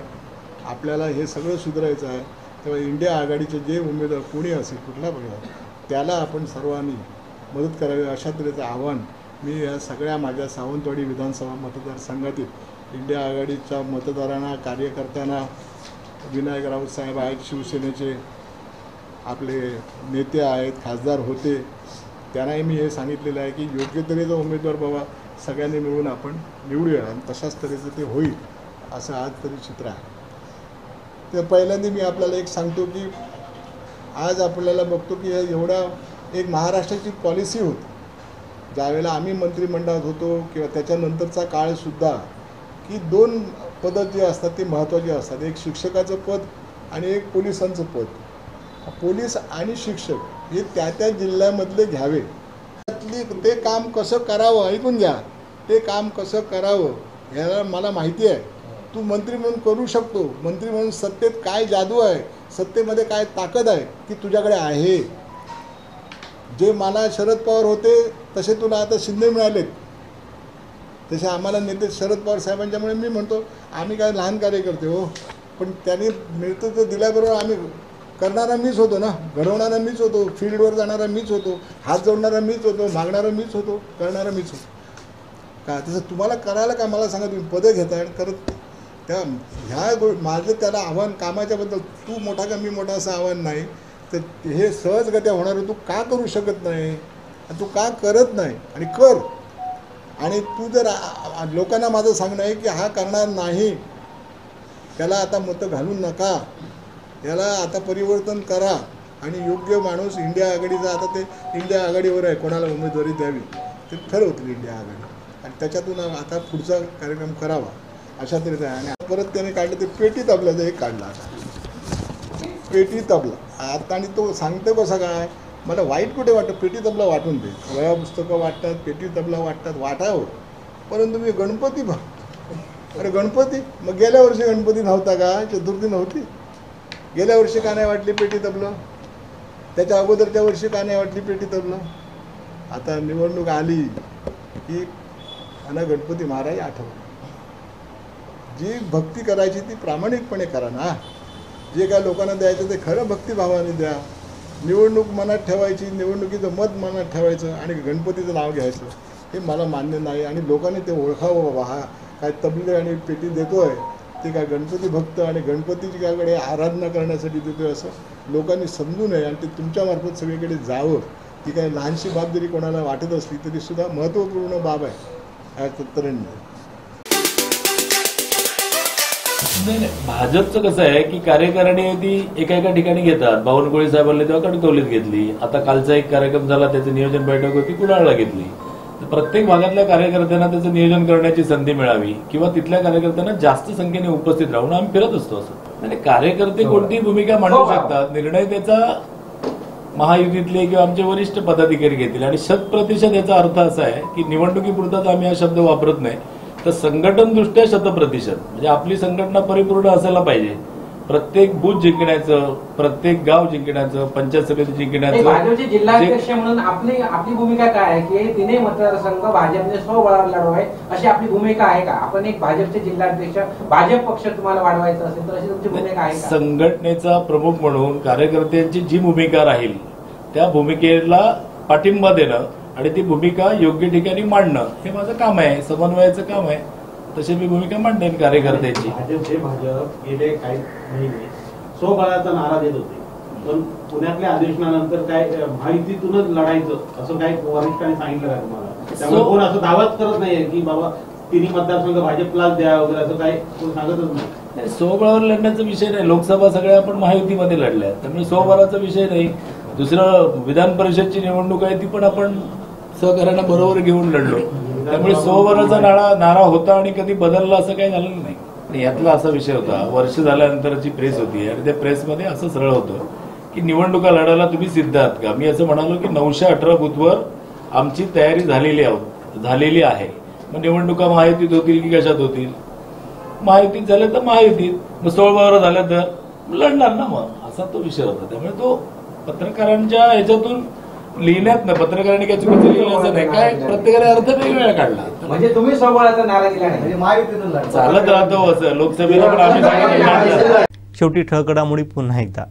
आपल्याला हे सगळं सुधारायचं आहे तेव्हा इंडिया आघाडीचे जे उमेदवार कोणी असेल कुठला पक्ष त्याला आपण सर्वांनी मदत करावी अशा तऱ्हेचं आव्हान मी या सगळ्या माझ्या सावंतवाडी विधानसभा मतदारसंघातील इंडिया आघाडीच्या मतदारांना कार्यकर्त्यांना विनायक राऊत साहेब आहेत शिवसेनेचे आपले नेते आहेत खासदार होते त्यांनाही मी हे सांगितलेलं आहे की योग्य तऱ्हेचा उमेदवार बाबा सगळ्यांनी मिळून आपण निवडूया आणि तशाच तऱ्हेचं ते होईल असं आज तरी चित्र आहे. तर पहिल्यांदा मी आपल्याला एक सांगतो की आज आपल्याला बघतो की एवढा एक महाराष्ट्राची पॉलिसी होती ज्यावेळेला आम्ही मंत्रिमंडळात होतो किंवा त्याच्यानंतरचा काळसुद्धा की 2 पदं जी असतात ते महत्त्वाची असतात. एक शिक्षकाचं पद आणि एक पोलिसांचं पद. पोलीस आणि शिक्षक हे त्या जिल्ह्यामधले घ्यावे. ते काम कसं करावं ऐकून घ्या. ते काम कसं करावं याला मला माहिती आहे. तू मंत्री म्हणून करू शकतो. मंत्री म्हणून सत्तेत काय जादू आहे सत्तेमध्ये काय ताकद आहे की तुझ्याकडे आहे. जे मला शरद पवार होते तसे तुला आता शिंदे मिळालेत. तसे आम्हाला नेते शरद पवार साहेबांच्यामुळे मी म्हणतो आम्ही काय लहान कार्यकर्ते हो पण त्यांनी नेतृत्व दिल्याबरोबर आम्ही करणारा मीच होतो ना. घडवणारा मीच होतो. फील्डवर जाणारा मीच होतो. हात जोडणारा मीच होतो. मागणारा मीच होतो. करणारा मीच होतो. का तसं तुम्हाला करायला काय मला सांगा. तुम्ही पदं घेताय करत त्या ह्या माझं त्याला आव्हान कामाच्याबद्दल तू मोठा का मी मोठा असं आव्हान नाही तर हे सहजगत्या होणार. तू का करू शकत नाही तू का करत नाही आणि कर. आणि तू जर लोकांना माझं सांगणं आहे की हा करणार नाही त्याला आता मतं घालू नका. याला आता परिवर्तन करा आणि योग्य माणूस इंडिया आघाडीचा आता ते इंडिया आघाडीवर आहे कोणाला उमेदवारी द्यावी ते ठरवतील इंडिया आघाडी आणि त्याच्यातून आता पुढचा कार्यक्रम करावा अशा तऱ्हेचं आहे. आणि परत त्याने काढलं ते पेटी तबल्याचं एक काढला. आता पेटी तबला आता आणि तो सांगतो कसं काय मला वाईट कुठे वाटतं. पेटी तबला वाटून दे. वह्या पुस्तकं वाटतात पेटी तबला वाटतात वाटावं परंतु मी गणपती अरे गणपती मग गेल्या वर्षी गणपती नव्हता का चतुर्थी नव्हती. गेल्या वर्षी का नाही वाटली पेटी तबलं. त्याच्या अगोदरच्या वर्षी का नाही वाटली पेटी तबलं. आता निवडणूक आली की मला गणपती महाराज आठवलं. जी भक्ती करायची ती प्रामाणिकपणे करा ना. जे काय लोकांना द्यायचं ते खरं भक्तिभावाने द्या. निवडणूक मनात ठेवायची निवडणुकीचं मत मनात ठेवायचं आणि गणपतीचं नाव घ्यायचं हे मला मान्य नाही. आणि लोकांनी ते ओळखावं बाबा हा काय तबले आणि पेटी देतो आहे ते काय गणपती भक्त आणि गणपतीची काकडे आराधना करण्यासाठी देतो असं लोकांनी समजू नये आणि ते तुमच्यामार्फत सगळीकडे जावं. ती काही लहानशी बाब जरी कोणाला वाटत असली तरीसुद्धा महत्त्वपूर्ण बाब आहे या तऱ्हेने. नाही भाजपचं कसं आहे की कार्यकारिणी ती एका ठिकाणी घेतात. बावनकुळे साहेबांनी तेव्हा कणकवलीत घेतली. आता कालचा एक कार्यक्रम झाला त्याचं नियोजन बैठक होती कुडाळला घेतली. तर प्रत्येक भागातल्या कार्यकर्त्यांना त्याचं नियोजन करण्याची संधी मिळावी किंवा तिथल्या कार्यकर्त्यांना जास्त संख्येने उपस्थित राहून आम्ही फिरत असतो. असं आणि कार्यकर्ते कोणतीही भूमिका मांडू शकतात. निर्णय त्याचा महायुतीतले किंवा आमचे वरिष्ठ पदाधिकारी घेतील. आणि 100% याचा अर्थ असा आहे की निवडणुकीपुरताच आम्ही हा शब्द वापरत नाही तर संघटनदृष्ट्या 100% म्हणजे आपली संघटना परिपूर्ण असायला पाहिजे. प्रत्येक बूथ जिंकण्याचं प्रत्येक गाव जिंकण्याचं पंचायत समिती जिंकण्याचं. भाजपचे जिल्हाध्यक्ष म्हणून आपली भूमिका काय आहे की तिन्ही मतदारसंघ भाजपने स्वबळावर लढवावे अशी आपली भूमिका आहे का. आपण एक भाजपचे जिल्हाध्यक्ष भाजप पक्ष तुम्हाला वाढवायचा असेल तर अशी तुमची भूमिका आहे का. संघटनेचा प्रमुख म्हणून कार्यकर्त्यांची जी भूमिका राहील त्या भूमिकेला पाठिंबा देणं आणि ती भूमिका योग्य ठिकाणी मांडणं हे माझं काम आहे. समन्वयाचं काम आहे. तशी मी भूमिका मांडेन कार्यकर्त्यांची. भाजप गेले काही महिने स्वबळाचा नारा देत होते पण पुण्यातल्या अधिवेशनानंतर काय महायुतीतूनच लढायचं असं काय वरिष्ठांनी सांगितलं का तुम्हाला. त्यामुळे कोण असं दावाच करत नाहीये की बाबा तिन्ही मतदारसंघ भाजपलाच द्या वगैरे असं काय कोण सांगतच नाही. स्वबळावर लढण्याचा विषय नाही. लोकसभा सगळ्या आपण महायुतीमध्ये लढल्या त्यामुळे स्वबळाचा विषय नाही. दुसरं विधान परिषदची निवडणूक आहे ती पण आपण सहकार्यानं बरोबर घेऊन लढलो. त्यामुळे स्वबळाचा नारा होता आणि कधी बदलला असं काही झालेलं नाही. आणि यातला असा विषय होता वर्ष झाल्यानंतरची प्रेस होती आणि त्या प्रेसमध्ये असं सरळ होतं की निवडणुका लढायला तुम्ही सिद्ध आहात का. मी असं म्हणालो की 918 बूथवर आमची तयारी झालेली आहे. मग निवडणुका महायुतीत होतील की कशात होतील. महायुतीत झाल्या तर महायुतीत मग स्वबळावर झाल्या तर लढणार ना मग असा तो विषय होता. त्यामुळे तो पत्रकारांच्या ह्याच्यातून लिहिण्यात ना पत्रकारांनी काय चुकीचं लिहिल्याचं नाही काय प्रत्येकाने अर्थ वेगवेगळा काढला. म्हणजे तुम्ही स्वबळाचा नारा दिला नाही म्हणजे महायुतीतून चालत राहतो असं लोकसभेला पण आम्ही सांगितलं. शेवटी ठळक घडामोडी पुन्हा एकदा.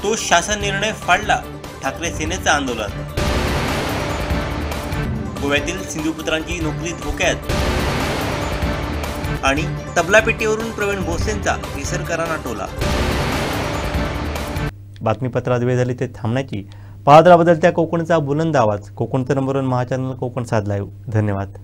तो शासन निर्णय फाडला, ठाकरे सेनेचं आंदोलन. गोव्यातील सिंधुपुत्रांची नोकरी धोक्यात. आणि तबलापेटीवरून प्रवीण भोसलेंचा विसरकरांना टोला. बातमीपत्रात वेळ झाली ते थांबण्याची. पाहत राहा बदलत्या कोकणचा बुलंद आवाज. कोकणचं नंबर 1 महाचॅनल कोकण साध लाईव्ह. धन्यवाद.